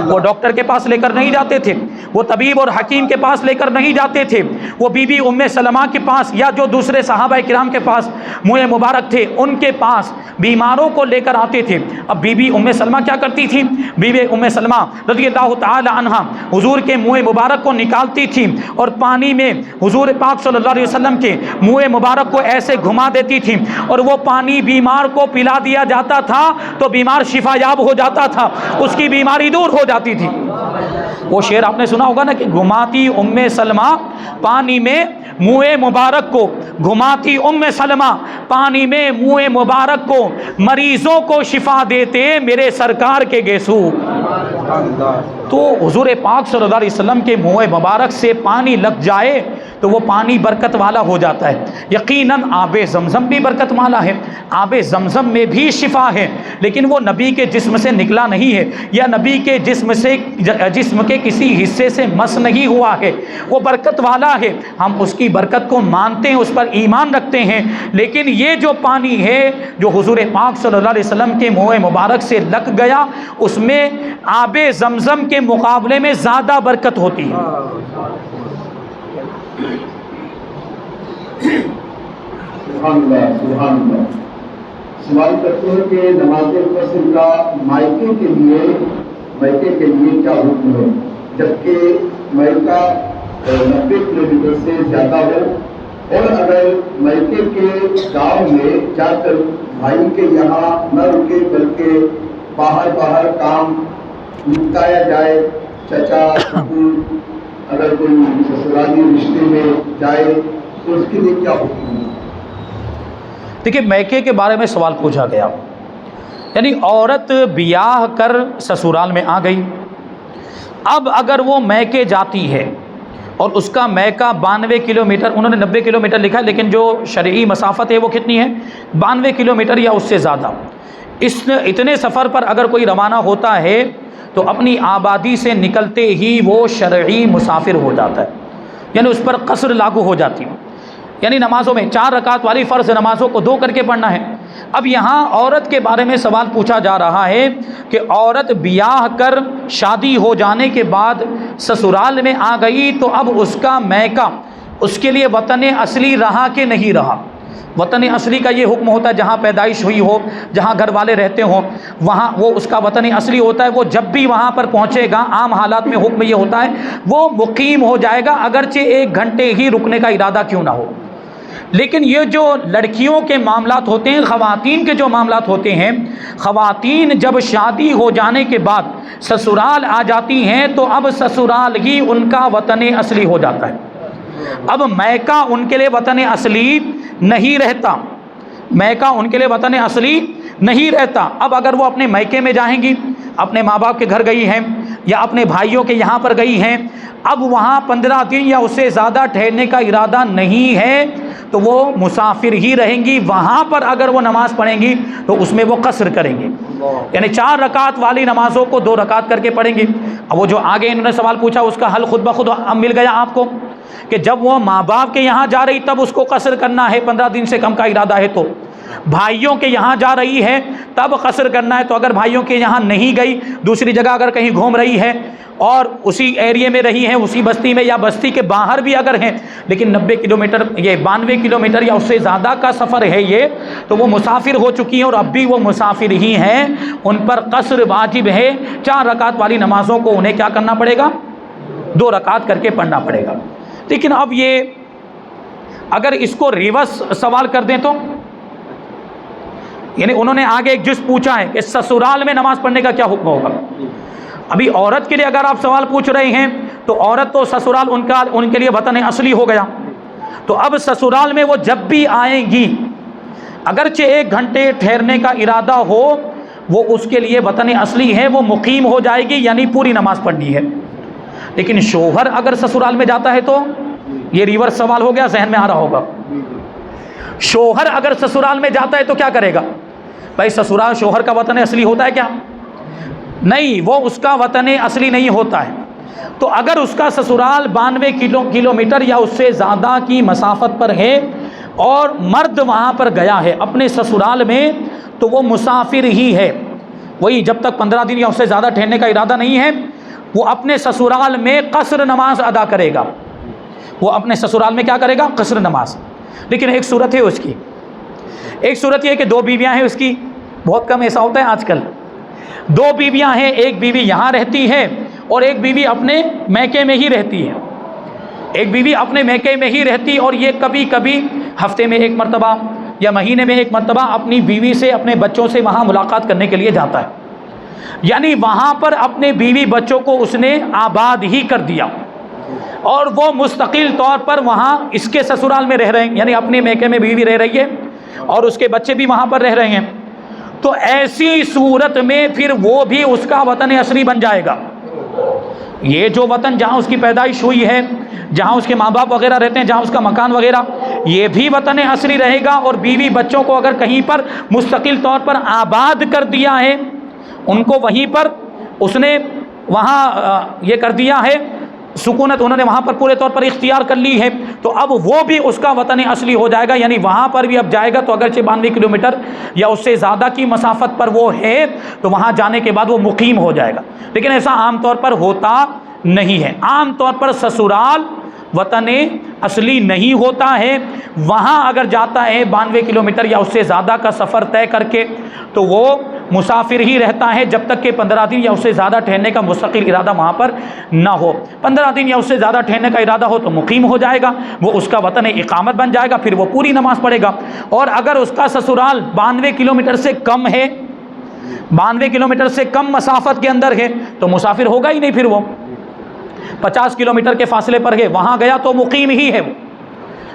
وہ ڈاکٹر کے پاس لے کر نہیں جاتے تھے، وہ طبیب اور حکیم کے پاس لے کر نہیں جاتے تھے، وہ بی بی ام سلمہ کے پاس یا جو دوسرے صحابہ کرام کے پاس منہ مبارک تھے ان کے پاس بیماروں کو لے کر آتے تھے۔ اب بی بی ام سلمہ کیا کرتی تھی؟ بی بی ام سلمہ رضی اللہ تعالی عنہا حضور کے منہ مبارک کو نکالتی تھی، اور پانی میں حضور پاک صلی اللہ علیہ وسلم کے منہ مبارک کو ایسے گھما دیتی تھی، اور وہ پانی بیمار کو پلا دیا جاتا تھا تو بیمار شفا یاب ہو جاتا تھا، اس کی بیماری دور ہو جاتی تھی۔ وہ شعر آپ نے سنا ہوگا نا کہ گھماتی ام سلمہ پانی میں منہ مبارک کو، گھماتی ام سلمہ پانی میں منہ مبارک کو، مریضوں کو شفا دیتے میرے سرکار کے گیسو۔ تو حضور پاک صلی اللہ علیہ وسلم کے منہ مبارک سے پانی لگ جائے تو وہ پانی برکت والا ہو جاتا ہے۔ یقیناً آب زمزم بھی برکت والا ہے، آب زمزم میں بھی شفا ہے، لیکن وہ نبی کے جسم سے نکلا نہیں ہے، یا نبی کے جسم کے کسی حصے سے مس نہیں ہوا ہے، وہ برکت والا ہے۔ ہم اس کی برکت کو مانتے ہیں، اس پر ایمان رکھتے ہیں، لیکن یہ جو پانی ہے جو حضور پاک صلی اللہ علیہ وسلم کے منہ مبارک سے لگ گیا، اس میں آب زمزم کے مقابلے میں زیادہ برکت ہوتی ہے۔ سبحان اللہ، سبحان اللہ۔ سوال کرتے ہیں کہ نماز فجر کا مائکے کے لیے کیا حکم ہے، جبکہ مائکہ 90 کلومیٹر سے زیادہ ہو، اور اگر مائکے کے گاؤں میں جا کر بھائی کے یہاں نہ رکے بلکہ باہر کام نپٹایا جائے، چچا اگر کوئی سسرالی رشتے میں جائے تو اس کے لیے کیا حکم ہے؟ دیکھیے، میکے کے بارے میں سوال پوچھا گیا، یعنی عورت بیاہ کر سسرال میں آ گئی، اب اگر وہ میکے جاتی ہے اور اس کا میکہ 92 کلومیٹر، انہوں نے 90 کلومیٹر لکھا ہے لیکن جو شرعی مسافت ہے وہ کتنی ہے؟ 92 کلومیٹر یا اس سے زیادہ۔ اتنے سفر پر اگر کوئی روانہ ہوتا ہے تو اپنی آبادی سے نکلتے ہی وہ شرعی مسافر ہو جاتا ہے، یعنی اس پر قصر لاگو ہو جاتی ہے، یعنی نمازوں میں 4 رکعت والی فرض نمازوں کو 2 کر کے پڑھنا ہے۔ اب یہاں عورت کے بارے میں سوال پوچھا جا رہا ہے کہ عورت بیاہ کر شادی ہو جانے کے بعد سسرال میں آ گئی تو اب اس کا میکہ اس کے لیے وطن اصلی رہا کہ نہیں رہا؟ وطن اصلی کا یہ حکم ہوتا ہے جہاں پیدائش ہوئی ہو، جہاں گھر والے رہتے ہوں، وہاں وہ اس کا وطن اصلی ہوتا ہے۔ وہ جب بھی وہاں پر پہنچے گا، عام حالات میں حکم یہ ہوتا ہے وہ مقیم ہو جائے گا، اگرچہ 1 گھنٹے ہی رکنے کا ارادہ کیوں نہ ہو۔ لیکن یہ جو لڑکیوں کے معاملات ہوتے ہیں، خواتین کے جو معاملات ہوتے ہیں، خواتین جب شادی ہو جانے کے بعد سسرال آ جاتی ہیں تو اب سسرال ہی ان کا وطن اصلی ہو جاتا ہے۔ اب میکہ ان کے لیے وطن اصلی نہیں رہتا، میکہ ان کے لیے وطن اصلی نہیں رہتا۔ اب اگر وہ اپنے میکے میں جائیں گی، اپنے ماں باپ کے گھر گئی ہیں یا اپنے بھائیوں کے یہاں پر گئی ہیں، اب وہاں 15 دن یا اس سے زیادہ ٹھہرنے کا ارادہ نہیں ہے تو وہ مسافر ہی رہیں گی۔ وہاں پر اگر وہ نماز پڑھیں گی تو اس میں وہ قصر کریں گی، یعنی 4 رکعت والی نمازوں کو 2 رکعت کر کے پڑھیں گی۔ اب وہ جو آگے انہوں نے سوال پوچھا اس کا حل خود بخود اب مل گیا آپ کو کہ جب وہ ماں باپ کے یہاں جا رہی تب اس کو قصر کرنا ہے، 15 دن سے کم کا ارادہ ہے تو، بھائیوں کے یہاں جا رہی ہے تب قصر کرنا ہے، تو اگر بھائیوں کے یہاں نہیں گئی، دوسری جگہ اگر کہیں گھوم رہی ہے اور اسی ایریے میں رہی ہیں، اسی بستی میں یا بستی کے باہر بھی اگر ہیں، لیکن 90 کلومیٹر یہ 92 کلومیٹر یا اس سے زیادہ کا سفر ہے یہ، تو وہ مسافر ہو چکی ہیں اور اب بھی وہ مسافر ہی ہیں، ان پر قصر واجب ہے۔ 4 رکعت والی نمازوں کو انہیں کیا کرنا پڑے گا؟ 2 رکعت کر کے پڑھنا پڑے گا۔ لیکن اب یہ اگر اس کو ریورس سوال کر دیں تو، یعنی انہوں نے آگے ایک جز پوچھا ہے کہ سسرال میں نماز پڑھنے کا کیا حکم ہوگا۔ ابھی عورت کے لیے اگر آپ سوال پوچھ رہے ہیں تو عورت تو سسرال ان کے لیے وطن اصلی ہو گیا، تو اب سسرال میں وہ جب بھی آئیں گی، اگرچہ 1 گھنٹے ٹھہرنے کا ارادہ ہو، وہ اس کے لیے وطن اصلی ہے، وہ مقیم ہو جائے گی، یعنی پوری نماز پڑھنی ہے۔ لیکن شوہر اگر سسرال میں جاتا ہے تو یہ ریورس سوال ہو گیا، ذہن میں آ رہا ہوگا۔ شوہر اگر سسرال میں جاتا ہے تو کیا کرے گا؟ بھائی سسرال شوہر کا وطن اصلی ہوتا ہے کیا؟ نہیں، وہ اس کا وطن اصلی نہیں ہوتا ہے۔ تو اگر اس کا سسرال 92 کلومیٹر یا اس سے زیادہ کی مسافت پر ہے اور مرد وہاں پر گیا ہے اپنے سسرال میں، تو وہ مسافر ہی ہے، وہی جب تک 15 دن یا اس سے زیادہ ٹھہرنے کا ارادہ نہیں ہے، وہ اپنے سسرال میں قصر نماز ادا کرے گا۔ وہ اپنے سسرال میں کیا کرے گا؟ قصر نماز۔ لیکن ایک صورت ہے اس کی، ایک صورت یہ ہے کہ 2 بیویاں ہیں اس کی، بہت کم ایسا ہوتا ہے آج کل۔ 2 بیویاں ہیں، ایک بیوی یہاں رہتی ہے اور ایک بیوی اپنے میکے میں ہی رہتی ہے، ایک بیوی اپنے میکے میں ہی رہتی، اور یہ کبھی کبھی ہفتے میں 1 مرتبہ یا مہینے میں 1 مرتبہ اپنی بیوی سے اپنے بچوں سے وہاں ملاقات کرنے کے لیے جاتا ہے، یعنی وہاں پر اپنے بیوی بچوں کو اس نے آباد ہی کر دیا، اور وہ مستقل طور پر وہاں اس کے سسرال میں رہ رہے ہیں، یعنی اپنے میکے میں بیوی رہ رہی ہے اور اس کے بچے بھی وہاں پر رہ رہے ہیں۔ تو ایسی صورت میں پھر وہ بھی اس کا وطن اصلی بن جائے گا۔ یہ جو وطن جہاں اس کی پیدائش ہوئی ہے، جہاں اس کے ماں باپ وغیرہ رہتے ہیں، جہاں اس کا مکان وغیرہ، یہ بھی وطن اصلی رہے گا، اور بیوی بچوں کو اگر کہیں پر مستقل طور پر آباد کر دیا ہے، ان کو وہیں پر اس نے وہاں یہ کر دیا ہے، سکونت انہوں نے وہاں پر پورے طور پر اختیار کر لی ہے، تو اب وہ بھی اس کا وطن اصلی ہو جائے گا، یعنی وہاں پر بھی اب جائے گا تو اگرچہ 92 کلومیٹر یا اس سے زیادہ کی مسافت پر وہ ہے، تو وہاں جانے کے بعد وہ مقیم ہو جائے گا۔ لیکن ایسا عام طور پر ہوتا نہیں ہے، عام طور پر سسرال وطن اصلی نہیں ہوتا ہے، وہاں اگر جاتا ہے 92 کلومیٹر یا اس سے زیادہ کا سفر طے کر کے، تو وہ مسافر ہی رہتا ہے جب تک کہ 15 دن یا اس سے زیادہ ٹھہرنے کا مستقل ارادہ وہاں پر نہ ہو۔ 15 دن یا اس سے زیادہ ٹھہرنے کا ارادہ ہو تو مقیم ہو جائے گا، وہ اس کا وطن اقامت بن جائے گا، پھر وہ پوری نماز پڑھے گا۔ اور اگر اس کا سسرال 92 کلومیٹر سے کم ہے، 92 کلومیٹر سے کم مسافت کے اندر ہے، تو مسافر ہوگا ہی نہیں، پھر وہ 50 کلومیٹر کے فاصلے پر ہے، وہاں گیا تو مقیم ہی ہے،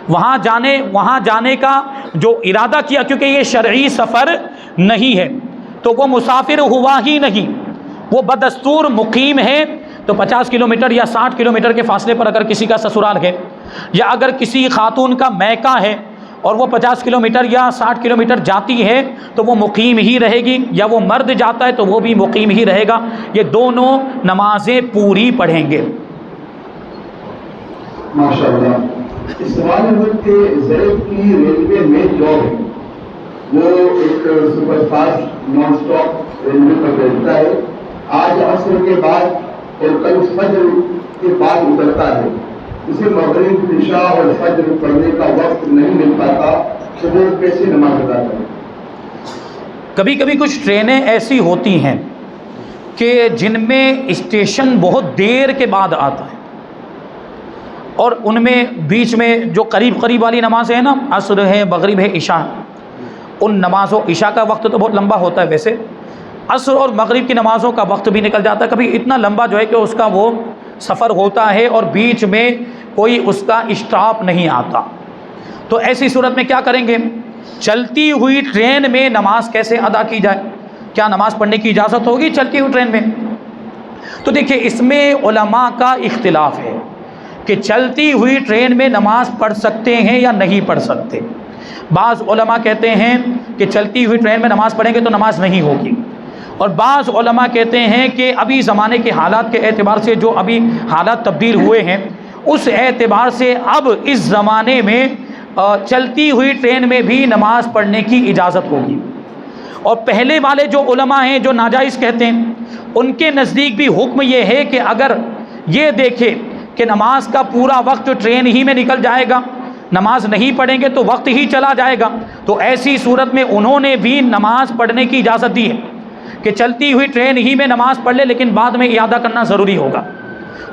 وہاں جانے کا جو ارادہ کیا، کیونکہ یہ شرعی سفر نہیں ہے تو وہ مسافر ہوا ہی نہیں، وہ بدستور مقیم ہے۔ تو 50 کلومیٹر یا 60 کلومیٹر کے فاصلے پر اگر کسی کا سسرال ہے، یا اگر کسی خاتون کا میکہ ہے اور وہ 50 کلومیٹر یا 60 کلومیٹر جاتی ہے تو وہ مقیم ہی رہے گی، یا وہ مرد جاتا ہے تو وہ بھی مقیم ہی رہے گا، یہ دونوں نمازیں پوری پڑھیں گے۔ ماشاءاللہ۔ اس سوال ہے کہ زید کی ریلوے میں جاب ہے، وہ ایک super fast non stop railway پر بیٹھتا ہے، آج عصر کے بعد اور کل فجر کے بعد اترتا ہے، اسے مغرب عشاء اور فجر پڑھنے کا وقت نہیں مل پاتا، تو وہ کیسے نماز ادا کرے؟ کبھی کبھی کچھ ٹرینیں ایسی ہوتی ہیں کہ جن میں اسٹیشن بہت دیر کے بعد آتا ہے، اور ان میں بیچ میں جو قریب والی نمازیں ہیں نا، عصر ہے، مغرب ہے، عشاء، ان نمازوں، عشاء کا وقت تو بہت لمبا ہوتا ہے ویسے، عصر اور مغرب کی نمازوں کا وقت بھی نکل جاتا ہے، کبھی اتنا لمبا جو ہے کہ اس کا وہ سفر ہوتا ہے اور بیچ میں کوئی اس کا اسٹاپ نہیں آتا، تو ایسی صورت میں کیا کریں گے؟ چلتی ہوئی ٹرین میں نماز کیسے ادا کی جائے؟ کیا نماز پڑھنے کی اجازت ہوگی چلتی ہوئی ٹرین میں؟ تو دیکھیں اس میں علماء کا اختلاف ہے کہ چلتی ہوئی ٹرین میں نماز پڑھ سکتے ہیں یا نہیں پڑھ سکتے۔ بعض علماء کہتے ہیں کہ چلتی ہوئی ٹرین میں نماز پڑھیں گے تو نماز نہیں ہوگی، اور بعض علماء کہتے ہیں کہ ابھی زمانے کے حالات کے اعتبار سے جو ابھی حالات تبدیل ہوئے ہیں، اس اعتبار سے اب اس زمانے میں چلتی ہوئی ٹرین میں بھی نماز پڑھنے کی اجازت ہوگی. اور پہلے والے جو علماء ہیں جو ناجائز کہتے ہیں ان کے نزدیک بھی حکم یہ ہے کہ اگر یہ دیکھے کہ نماز کا پورا وقت ٹرین ہی میں نکل جائے گا, نماز نہیں پڑھیں گے تو وقت ہی چلا جائے گا, تو ایسی صورت میں انہوں نے بھی نماز پڑھنے کی اجازت دی ہے کہ چلتی ہوئی ٹرین ہی میں نماز پڑھ لے, لیکن بعد میں اعادہ کرنا ضروری ہوگا.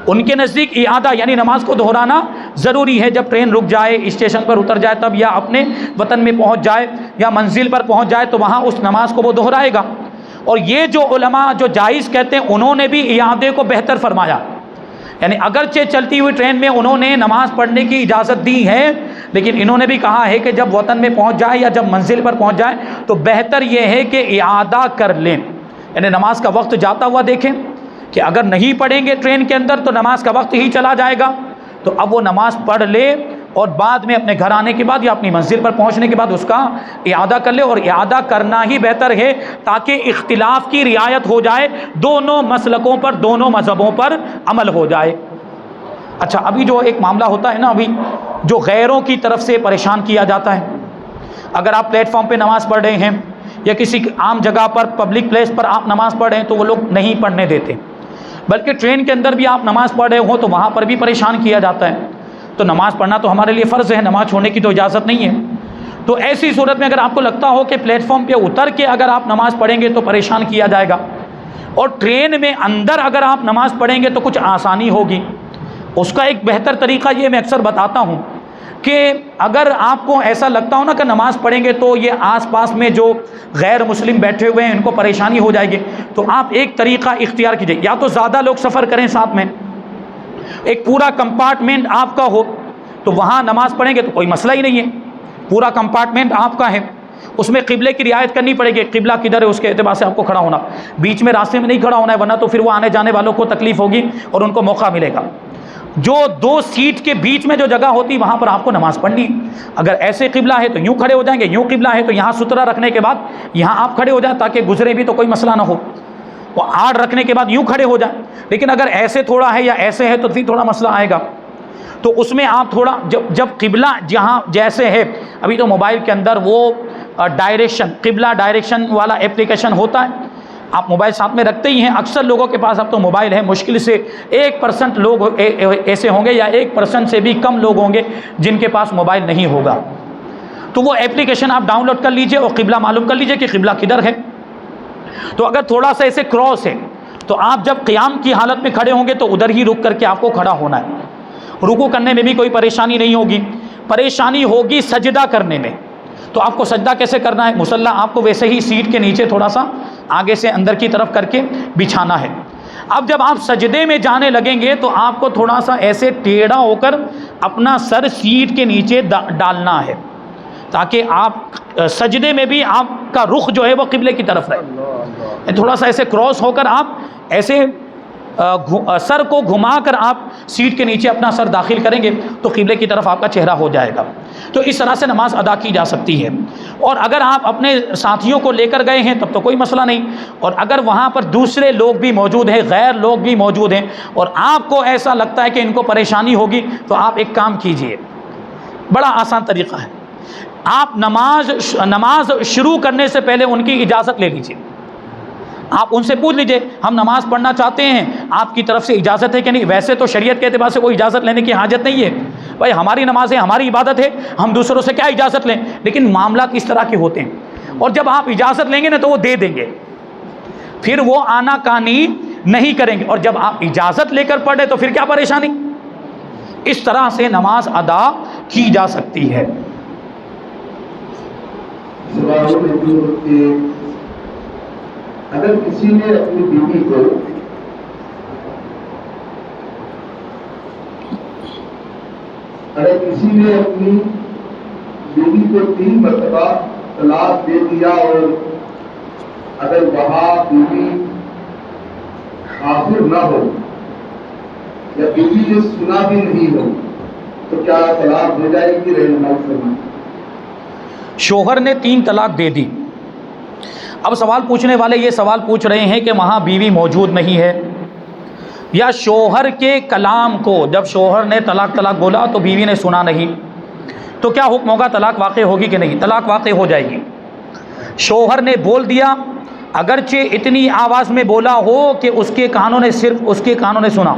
ان کے نزدیک اعادہ یعنی نماز کو دہرانا ضروری ہے. جب ٹرین رک جائے, اسٹیشن پر اتر جائے تب, یا اپنے وطن میں پہنچ جائے یا منزل پر پہنچ جائے تو وہاں اس نماز کو وہ دہرائے گا. اور یہ جو علماء جو جائز کہتے ہیں انہوں نے بھی اعادے کو بہتر فرمایا, یعنی اگرچہ چلتی ہوئی ٹرین میں انہوں نے نماز پڑھنے کی اجازت دی ہے, لیکن انہوں نے بھی کہا ہے کہ جب وطن میں پہنچ جائے یا جب منزل پر پہنچ جائے تو بہتر یہ ہے کہ اعادہ کر لیں, یعنی نماز کا وقت جاتا ہوا دیکھیں کہ اگر نہیں پڑھیں گے ٹرین کے اندر تو نماز کا وقت ہی چلا جائے گا, تو اب وہ نماز پڑھ لے اور بعد میں اپنے گھر آنے کے بعد یا اپنی منزل پر پہنچنے کے بعد اس کا اعادہ کر لے. اور اعادہ کرنا ہی بہتر ہے تاکہ اختلاف کی رعایت ہو جائے, دونوں مسلکوں پر, دونوں مذہبوں پر عمل ہو جائے. اچھا, ابھی جو ایک معاملہ ہوتا ہے نا, ابھی جو غیروں کی طرف سے پریشان کیا جاتا ہے, اگر آپ پلیٹ فارم پہ نماز پڑھ رہے ہیں یا کسی عام جگہ پر پبلک پلیس پر آپ نماز پڑھ رہے ہیں تو وہ لوگ نہیں پڑھنے دیتے, بلکہ ٹرین کے اندر بھی آپ نماز پڑھ رہے ہوں تو وہاں پر بھی پریشان کیا جاتا ہے. تو نماز پڑھنا تو ہمارے لیے فرض ہے, نماز چھوڑنے کی تو اجازت نہیں ہے. تو ایسی صورت میں اگر آپ کو لگتا ہو کہ پلیٹ فارم پہ اتر کے اگر آپ نماز پڑھیں گے تو پریشان کیا جائے گا, اور ٹرین میں اندر اگر آپ نماز پڑھیں گے تو کچھ آسانی ہوگی, اس کا ایک بہتر طریقہ یہ میں اکثر بتاتا ہوں کہ اگر آپ کو ایسا لگتا ہو نا کہ نماز پڑھیں گے تو یہ آس پاس میں جو غیر مسلم بیٹھے ہوئے ہیں ان کو پریشانی ہو جائے گی, تو آپ ایک طریقہ اختیار کیجیے, یا تو زیادہ لوگ سفر کریں ساتھ میں, ایک پورا کمپارٹمنٹ آپ کا ہو تو وہاں نماز پڑھیں گے تو کوئی مسئلہ ہی نہیں ہے, پورا کمپارٹمنٹ آپ کا ہے, اس میں قبلے کی رعایت کرنی پڑے گی, قبلہ کدھر ہے اس کے اعتبار سے آپ کو کھڑا ہونا, بیچ میں راستے میں نہیں کھڑا ہونا ہے, ورنہ تو پھر وہ آنے جانے والوں کو تکلیف ہوگی اور ان کو موقع ملے گا. جو دو سیٹ کے بیچ میں جو جگہ ہوتی وہاں پر آپ کو نماز پڑھنی. اگر ایسے قبلہ ہے تو یوں کھڑے ہو جائیں گے, یوں قبلہ ہے تو یہاں سترہ رکھنے کے بعد یہاں آپ کھڑے ہو جائیں تاکہ گزرے بھی تو کوئی مسئلہ نہ ہو, وہ آڑ رکھنے کے بعد یوں کھڑے ہو جائیں. لیکن اگر ایسے تھوڑا ہے یا ایسے ہے تو پھر تھوڑا مسئلہ آئے گا, تو اس میں آپ تھوڑا جب قبلہ جہاں جیسے ہے, ابھی تو موبائل کے اندر وہ ڈائریکشن, قبلہ ڈائریکشن والا اپلیکیشن ہوتا ہے, آپ موبائل ساتھ میں رکھتے ہی ہیں, اکثر لوگوں کے پاس اب تو موبائل ہے, مشکل سے 1% لوگ ایسے ہوں گے یا 1% سے بھی کم لوگ ہوں گے جن کے پاس موبائل نہیں ہوگا. تو وہ اپلیکیشن آپ ڈاؤن لوڈ کر لیجئے اور قبلہ معلوم کر لیجئے کہ قبلہ کدھر ہے. تو اگر تھوڑا سا ایسے کراس ہے تو آپ جب قیام کی حالت میں کھڑے ہوں گے تو ادھر ہی رک کر کے آپ کو کھڑا ہونا ہے. رکوع کرنے میں بھی کوئی پریشانی نہیں ہوگی, پریشانی ہوگی سجدہ کرنے میں. تو آپ کو سجدہ کیسے کرنا ہے, مصلی آپ کو ویسے ہی سیٹ کے نیچے تھوڑا سا آگے سے اندر کی طرف کر کے بچھانا ہے. اب جب آپ سجدے میں جانے لگیں گے تو آپ کو تھوڑا سا ایسے ٹیڑھا ہو کر اپنا سر سیٹ کے نیچے ڈالنا ہے تاکہ آپ سجدے میں بھی آپ کا رخ جو ہے وہ قبلے کی طرف رہے. تھوڑا سا ایسے کراس ہو کر آپ ایسے سر کو گھما کر آپ سیٹ کے نیچے اپنا سر داخل کریں گے تو قبلے کی طرف آپ کا چہرہ ہو جائے گا. تو اس طرح سے نماز ادا کی جا سکتی ہے. اور اگر آپ اپنے ساتھیوں کو لے کر گئے ہیں تب تو کوئی مسئلہ نہیں, اور اگر وہاں پر دوسرے لوگ بھی موجود ہیں, غیر لوگ بھی موجود ہیں, اور آپ کو ایسا لگتا ہے کہ ان کو پریشانی ہوگی, تو آپ ایک کام کیجئے, بڑا آسان طریقہ ہے. آپ نماز شروع کرنے سے پہلے ان کی اجازت لے لیجئے. آپ ان سے پوچھ لیجئے ہم نماز پڑھنا چاہتے ہیں, آپ کی طرف سے اجازت ہے کہ نہیں. ویسے تو شریعت کے اعتبار سے کوئی اجازت لینے کی حاجت نہیں ہے, بھائی ہماری نماز ہے, ہماری عبادت ہے, ہم دوسروں سے کیا اجازت لیں. لیکن معاملات اس طرح کے ہوتے ہیں, اور جب آپ اجازت لیں گے نا تو وہ دے دیں گے, پھر وہ آنا کانی نہیں کریں گے. اور جب آپ اجازت لے کر پڑھے تو پھر کیا پریشانی. اس طرح سے نماز ادا کی جا سکتی ہے. اگر کسی نے اپنی بیوی کو تین مرتبہ طلاق دے دیا, اور اگر وہاں بیوی حاضر نہ ہو یا بیوی نے سنا بھی نہیں ہو تو کیا طلاق ہو جائے گی؟ رہنمائی فرمائیں. شوہر نے 3 طلاق دے دی. اب سوال پوچھنے والے یہ سوال پوچھ رہے ہیں کہ وہاں بیوی موجود نہیں ہے, یا شوہر کے کلام کو جب شوہر نے طلاق بولا تو بیوی نے سنا نہیں, تو کیا حکم ہوگا؟ طلاق واقع ہوگی کہ نہیں؟ طلاق واقع ہو جائے گی۔ شوہر نے بول دیا، اگرچہ اتنی آواز میں بولا ہو کہ اس کے کانوں نے صرف اس کے کانوں نے سنا۔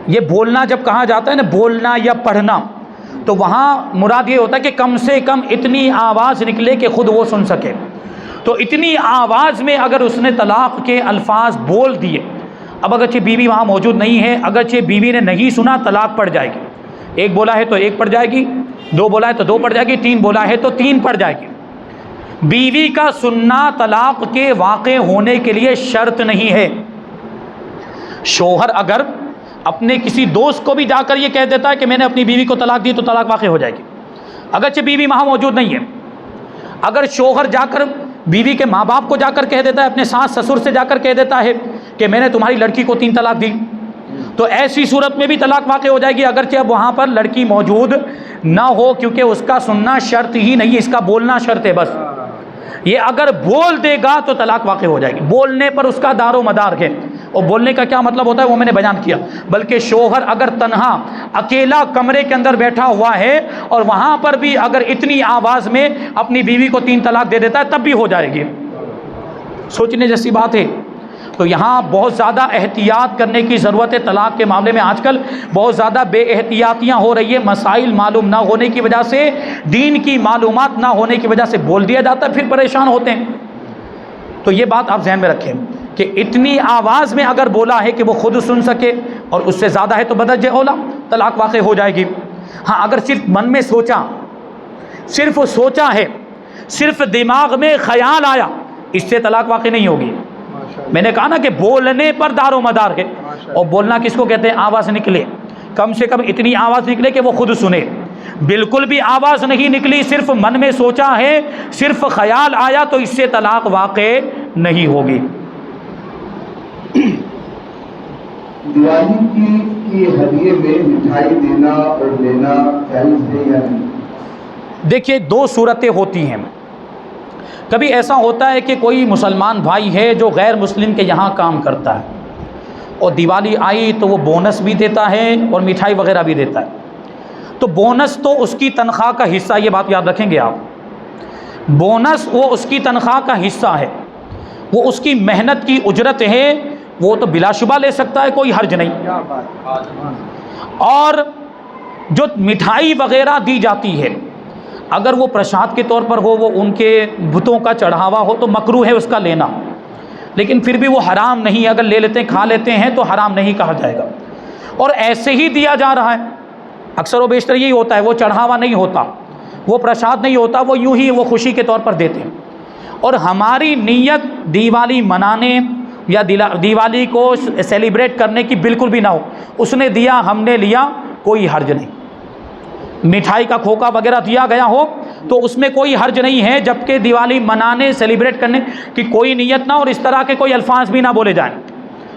یہ بولنا جب کہا جاتا ہے نا، بولنا یا پڑھنا، تو وہاں مراد یہ ہوتا ہے کہ کم سے کم اتنی آواز نکلے کہ خود وہ سن سکے۔ تو اتنی آواز میں اگر اس نے طلاق کے الفاظ بول دیے، اب اگرچہ بیوی وہاں موجود نہیں ہے، اگرچہ بیوی نے نہیں سنا، طلاق پڑ جائے گی۔ ایک بولا ہے تو ایک پڑ جائے گی، دو بولا ہے تو دو پڑ جائے گی، تین بولا ہے تو تین پڑ جائے گی۔ بیوی کا سننا طلاق کے واقع ہونے کے لیے شرط نہیں ہے۔ شوہر اگر اپنے کسی دوست کو بھی جا کر یہ کہہ دیتا ہے کہ میں نے اپنی بیوی کو طلاق دی، تو طلاق واقع ہو جائے گی، اگرچہ بیوی وہاں موجود نہیں ہے۔ اگر شوہر جا کر بیوی کے ماں باپ کو جا کر کہہ دیتا ہے، اپنے ساس سسر سے جا کر کہہ دیتا ہے کہ میں نے تمہاری لڑکی کو 3 طلاق دی، تو ایسی صورت میں بھی طلاق واقع ہو جائے گی، اگرچہ اب وہاں پر لڑکی موجود نہ ہو، کیونکہ اس کا سننا شرط ہی نہیں، اس کا بولنا شرط ہے بس۔ یہ اگر بول دے گا تو طلاق واقع ہو جائے گی، بولنے پر اس کا دار و مدار ہے۔ اور بولنے کا کیا مطلب ہوتا ہے وہ میں نے بیان کیا۔ بلکہ شوہر اگر تنہا اکیلا کمرے کے اندر بیٹھا ہوا ہے اور وہاں پر بھی اگر اتنی آواز میں اپنی بیوی کو 3 طلاق دے دیتا ہے، تب بھی ہو جائے گی۔ سوچنے جیسی بات ہے۔ تو یہاں بہت زیادہ احتیاط کرنے کی ضرورت ہے۔ طلاق کے معاملے میں آج کل بہت زیادہ بے احتیاطیاں ہو رہی ہے، مسائل معلوم نہ ہونے کی وجہ سے، دین کی معلومات نہ ہونے کی وجہ سے بول دیا جاتا ہے، پھر پریشان ہوتے ہیں۔ تو یہ بات آپ ذہن میں رکھیں کہ اتنی آواز میں اگر بولا ہے کہ وہ خود سن سکے اور اس سے زیادہ ہے تو بدرجہ اولا طلاق واقع ہو جائے گی۔ ہاں اگر صرف من میں سوچا، صرف سوچا ہے، صرف دماغ میں خیال آیا، اس سے طلاق واقع نہیں ہوگی۔ میں نے کہا نا کہ بولنے پر دار و مدار ہے، اور بولنا کس کو کہتے ہیں؟ آواز نکلے، کم سے کم اتنی آواز نکلے کہ وہ خود سنے۔ بالکل بھی آواز نہیں نکلی، صرف من میں سوچا ہے، صرف خیال آیا، تو اس سے طلاق واقع نہیں ہوگی۔ دیوالی کی ہدیے میں مٹھائی دینا اور لینا جائز ہے یا نہیں؟ دیکھیے 2 صورتیں ہوتی ہیں۔ کبھی ایسا ہوتا ہے کہ کوئی مسلمان بھائی ہے جو غیر مسلم کے یہاں کام کرتا ہے، اور دیوالی آئی تو وہ بونس بھی دیتا ہے اور مٹھائی وغیرہ بھی دیتا ہے۔ تو بونس تو اس کی تنخواہ کا حصہ، یہ بات یاد رکھیں گے آپ، بونس وہ اس کی تنخواہ کا حصہ ہے، وہ اس کی محنت کی اجرت ہے، وہ تو بلا شبہ لے سکتا ہے، کوئی حرج نہیں۔ اور جو مٹھائی وغیرہ دی جاتی ہے، اگر وہ پرساد کے طور پر ہو، وہ ان کے بتوں کا چڑھاوا ہو، تو مکروہ ہے اس کا لینا، لیکن پھر بھی وہ حرام نہیں، اگر لے لیتے ہیں کھا لیتے ہیں تو حرام نہیں کہا جائے گا۔ اور ایسے ہی دیا جا رہا ہے، اکثر و بیشتر یہی ہوتا ہے، وہ چڑھاوا نہیں ہوتا، وہ پرساد نہیں ہوتا، وہ یوں ہی وہ خوشی کے طور پر دیتے ہیں۔ اور ہماری نیت دیوالی منانے یا دیوالی کو سیلیبریٹ کرنے کی بالکل بھی نہ ہو، اس نے دیا ہم نے لیا، کوئی حرج نہیں۔ مٹھائی کا کھوکا وغیرہ دیا گیا ہو تو اس میں کوئی حرج نہیں ہے، جبکہ دیوالی منانے سیلیبریٹ کرنے کی کوئی نیت نہ، اور اس طرح کے کوئی الفاظ بھی نہ بولے جائیں،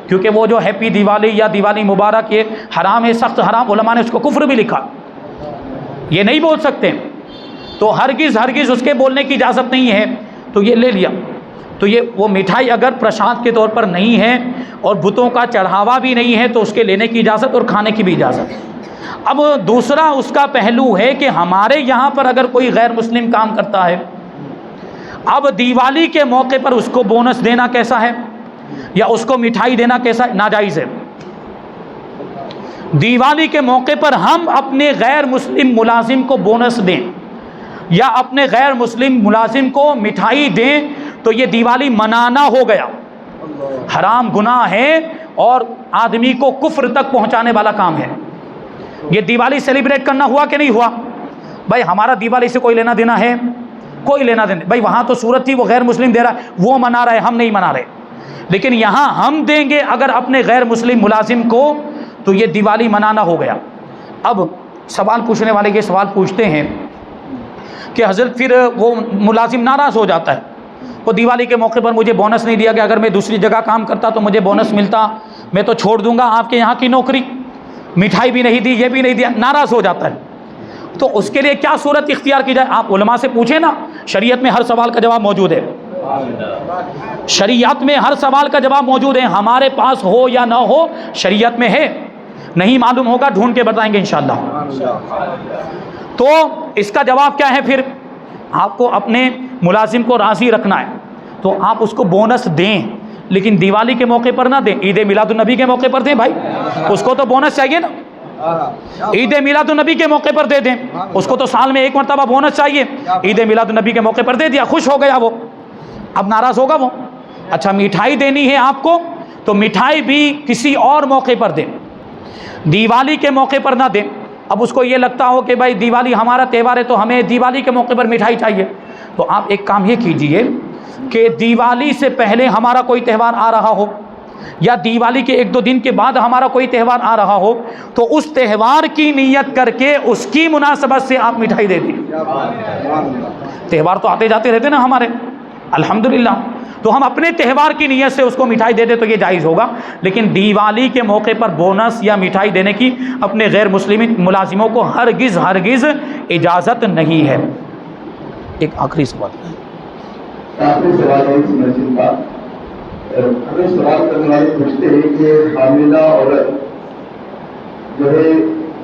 کیونکہ وہ جو ہیپی دیوالی یا دیوالی مبارک یہ حرام ہے، سخت حرام، علماء نے اس کو کفر بھی لکھا، یہ نہیں بول سکتے۔ تو ہرگز اس کے بولنے کی اجازت نہیں ہے، تو یہ لے لیا۔ تو یہ وہ مٹھائی اگر پرساد کے طور پر نہیں ہے اور بتوں کا چڑھاوا بھی نہیں ہے تو اس کے لینے کی اجازت اور کھانے کی بھی اجازت۔ اب دوسرا اس کا پہلو ہے کہ ہمارے یہاں پر اگر کوئی غیر مسلم کام کرتا ہے، اب دیوالی کے موقع پر اس کو بونس دینا کیسا ہے، یا اس کو مٹھائی دینا کیسا ہے؟ ناجائز ہے۔ دیوالی کے موقع پر ہم اپنے غیر مسلم ملازم کو بونس دیں یا اپنے غیر مسلم ملازم کو مٹھائی دیں تو یہ دیوالی منانا ہو گیا، حرام گناہ ہے اور آدمی کو کفر تک پہنچانے والا کام ہے۔ یہ دیوالی سیلیبریٹ کرنا ہوا کہ نہیں ہوا؟ بھائی ہمارا دیوالی سے کوئی لینا دینا ہے؟ کوئی لینا دینا، بھائی وہاں تو صورت تھی وہ غیر مسلم دے رہا ہے، وہ منا رہا ہے، ہم نہیں منا رہے، لیکن یہاں ہم دیں گے اگر اپنے غیر مسلم ملازم کو تو یہ دیوالی منانا ہو گیا۔ اب سوال پوچھنے والے یہ سوال پوچھتے ہیں کہ حضرت پھر وہ ملازم ناراض ہو جاتا ہے، وہ دیوالی کے موقع پر مجھے بونس نہیں دیا گیا، اگر میں دوسری جگہ کام کرتا تو مجھے بونس ملتا، میں تو چھوڑ دوں گا آپ کے یہاں کی نوکری، مٹھائی بھی نہیں دی، یہ بھی نہیں دیا، ناراض ہو جاتا ہے۔ تو اس کے لیے کیا صورت اختیار کی جائے؟ آپ علماء سے پوچھیں نا، شریعت میں ہر سوال کا جواب موجود ہے، شریعت میں ہر سوال کا جواب موجود ہے، ہمارے پاس ہو یا نہ ہو شریعت میں ہے، نہیں معلوم ہوگا ڈھونڈ کے بتائیں گے انشاءاللہ۔ تو اس کا جواب کیا ہے؟ پھر آپ کو اپنے ملازم کو راضی رکھنا ہے تو آپ اس کو بونس دیں، لیکن دیوالی کے موقع پر نہ دیں، عید میلاد النبی کے موقع پر دیں بھائی، اس کو تو بونس چاہیے نا، عید میلاد النبی کے موقع پر دے دیں، اس کو تو سال میں ایک مرتبہ بونس چاہیے، عید میلاد النبی کے موقع پر دے دیا، خوش ہو گیا وہ، اب ناراض ہوگا وہ؟ اچھا مٹھائی دینی ہے آپ کو تو مٹھائی بھی کسی اور موقع پر دیں، دیوالی کے موقع پر نہ دیں۔ اب اس کو یہ لگتا ہو کہ بھائی دیوالی ہمارا تہوار ہے تو ہمیں دیوالی کے موقع پر مٹھائی چاہیے، تو آپ ایک کام یہ کیجئے کہ دیوالی سے پہلے ہمارا کوئی تہوار آ رہا ہو یا دیوالی کے ایک دو دن کے بعد ہمارا کوئی تہوار آ رہا ہو تو اس تہوار کی نیت کر کے اس کی مناسبت سے آپ مٹھائی دے دیں۔ تہوار تو آتے جاتے رہتے نا ہمارے، الحمدللہ، تو ہم اپنے تہوار کی نیت سے اس کو مٹھائی دے دیں تو یہ جائز ہوگا، لیکن دیوالی کے موقع پر بونس یا مٹھائی دینے کی اپنے غیر مسلم ملازموں کو ہرگز اجازت نہیں ہے۔ ایک آخری سوال آخری سوال ہے اس مسجد کا، ہمیں سوال کرنے والے پوچھتے ہیں کہ حاملہ عورت جو ہے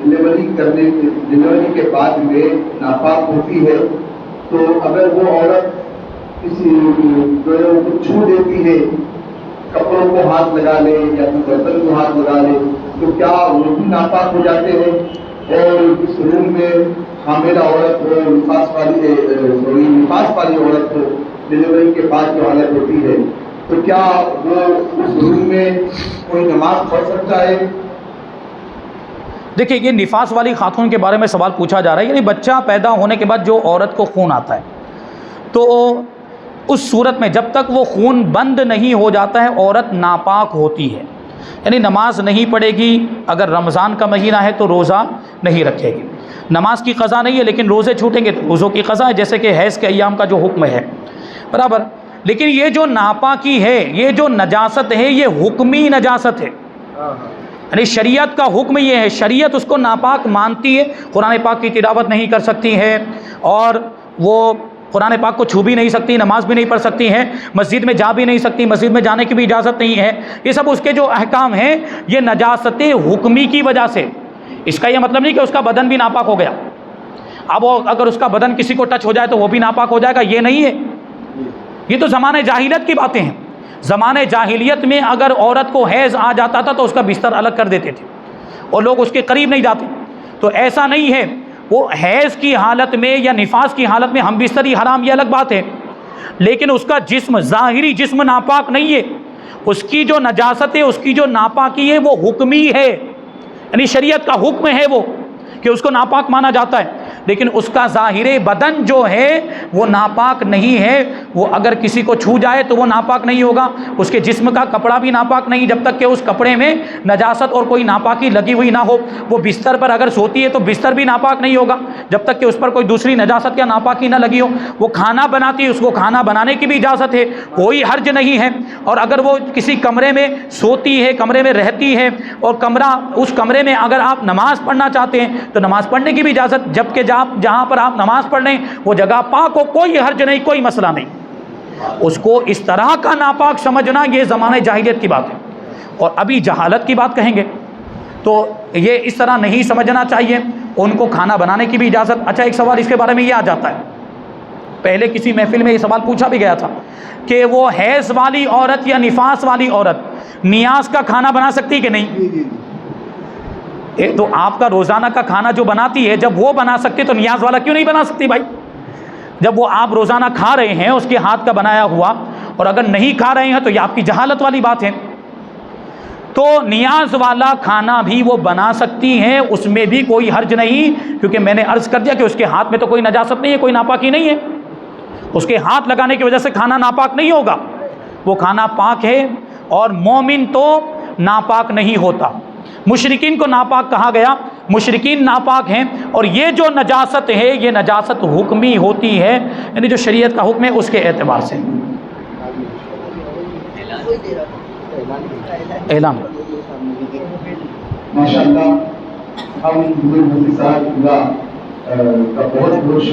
ڈلیوری کے بعد میں ناپاک ہوتی ہے، تو اگر وہ عورت کسی جو ہے وہ چھو دیتی ہے، کپڑوں کو ہاتھ لگا لے یا پھر برتن کو ہاتھ لگا لے، تو کیا وہ بھی ناپاک ہو جاتے ہیں؟ اور اس روم میں حاملہ عورت ہو، نفاس والی عورت ہو، ڈلیوری کے بعد جو حالت ہوتی ہے، تو کیا وہ اس روم میں کوئی نماز پڑھ سکتا ہے؟ دیکھیں یہ نفاس والی خاتون کے بارے میں سوال پوچھا جا رہا ہے، یعنی بچہ پیدا ہونے کے بعد جو عورت کو خون آتا ہے تو اس صورت میں جب تک وہ خون بند نہیں ہو جاتا ہے عورت ناپاک ہوتی ہے، یعنی نماز نہیں پڑھے گی، اگر رمضان کا مہینہ ہے تو روزہ نہیں رکھے گی، نماز کی قضا نہیں ہے لیکن روزے چھوٹیں گے تو روزوں کی قضا ہے، جیسے کہ حیض کے ایام کا جو حکم ہے برابر۔ لیکن یہ جو ناپاکی ہے، یہ جو نجاست ہے، یہ حکمی نجاست ہے، یعنی شریعت کا حکم یہ ہے، شریعت اس کو ناپاک مانتی ہے، قرآن پاک کی تلاوت نہیں کر سکتی ہے اور وہ قرآن پاک کو چھو بھی نہیں سکتی، نماز بھی نہیں پڑھ سکتی ہیں، مسجد میں جا بھی نہیں سکتی، مسجد میں جانے کی بھی اجازت نہیں ہے، یہ سب اس کے جو احکام ہیں یہ نجاست حکمی کی وجہ سے۔ اس کا یہ مطلب نہیں کہ اس کا بدن بھی ناپاک ہو گیا، اب اگر اس کا بدن کسی کو ٹچ ہو جائے تو وہ بھی ناپاک ہو جائے گا، یہ نہیں ہے، یہ تو زمانہ جاہلیت کی باتیں ہیں۔ زمانہ جاہلیت میں اگر عورت کو حیض آ جاتا تھا تو اس کا بستر الگ کر دیتے تھے اور لوگ اس کے قریب نہیں جاتے، تو ایسا نہیں ہے، وہ حیض کی حالت میں یا نفاس کی حالت میں ہم بستری حرام یہ الگ بات ہے، لیکن اس کا جسم، ظاہری جسم ناپاک نہیں ہے، اس کی جو نجاست ہے، اس کی جو ناپاکی ہے وہ حکمی ہے، یعنی شریعت کا حکم ہے وہ کہ اس کو ناپاک مانا جاتا ہے، لیکن اس کا ظاہر بدن جو ہے وہ ناپاک نہیں ہے، وہ اگر کسی کو چھو جائے تو وہ ناپاک نہیں ہوگا، اس کے جسم کا کپڑا بھی ناپاک نہیں جب تک کہ اس کپڑے میں نجاست اور کوئی ناپاکی لگی ہوئی نہ ہو، وہ بستر پر اگر سوتی ہے تو بستر بھی ناپاک نہیں ہوگا جب تک کہ اس پر کوئی دوسری نجاست یا ناپاکی نہ لگی ہو، وہ کھانا بناتی ہے، اس کو کھانا بنانے کی بھی اجازت ہے، کوئی حرج نہیں ہے، اور اگر وہ کسی کمرے میں سوتی ہے، کمرے میں رہتی ہے اور اس کمرے میں اگر آپ نماز پڑھنا چاہتے ہیں تو نماز پڑھنے کی بھی اجازت، جبکہ جہاں پر آپ نماز پڑھ لیں وہ جگہ پاک ہو، کوئی حرج نہیں، کوئی مسئلہ نہیں، اس کو اس طرح کا ناپاک سمجھنا یہ زمانہ جاہلیت کی بات ہے، اور ابھی جہالت کی بات کہیں گے تو یہ اس طرح نہیں سمجھنا چاہیے، ان کو کھانا بنانے کی بھی اجازت۔ اچھا ایک سوال اس کے بارے میں یہ آ جاتا ہے، پہلے کسی محفل میں یہ سوال پوچھا بھی گیا تھا کہ وہ حیض والی عورت یا نفاس والی عورت نیاز کا کھانا بنا سکتی کہ نہیں؟ تو آپ کا روزانہ کا کھانا جو بناتی ہے جب وہ بنا سکتی تو نیاز والا کیوں نہیں بنا سکتی بھائی؟ جب وہ آپ روزانہ کھا رہے ہیں اس کے ہاتھ کا بنایا ہوا، اور اگر نہیں کھا رہے ہیں تو یہ آپ کی جہالت والی بات ہے، تو نیاز والا کھانا بھی وہ بنا سکتی ہیں، اس میں بھی کوئی حرج نہیں، کیونکہ میں نے عرض کر دیا کہ اس کے ہاتھ میں تو کوئی نجاست نہیں ہے، کوئی ناپاکی نہیں ہے، اس کے ہاتھ لگانے کی وجہ سے کھانا ناپاک نہیں ہوگا، وہ کھانا پاک ہے، اور مومن تو ناپاک نہیں ہوتا، مشرکین کو ناپاک کہا گیا، مشرکین ناپاک ہیں، اور یہ جو نجاست ہے یہ نجاست حکمی ہوتی ہے، یعنی جو شریعت کا حکم ہے اس کے اعتبار سے۔ اعلان ماشاء اللہ، ہم مفتی صاحب کا بہت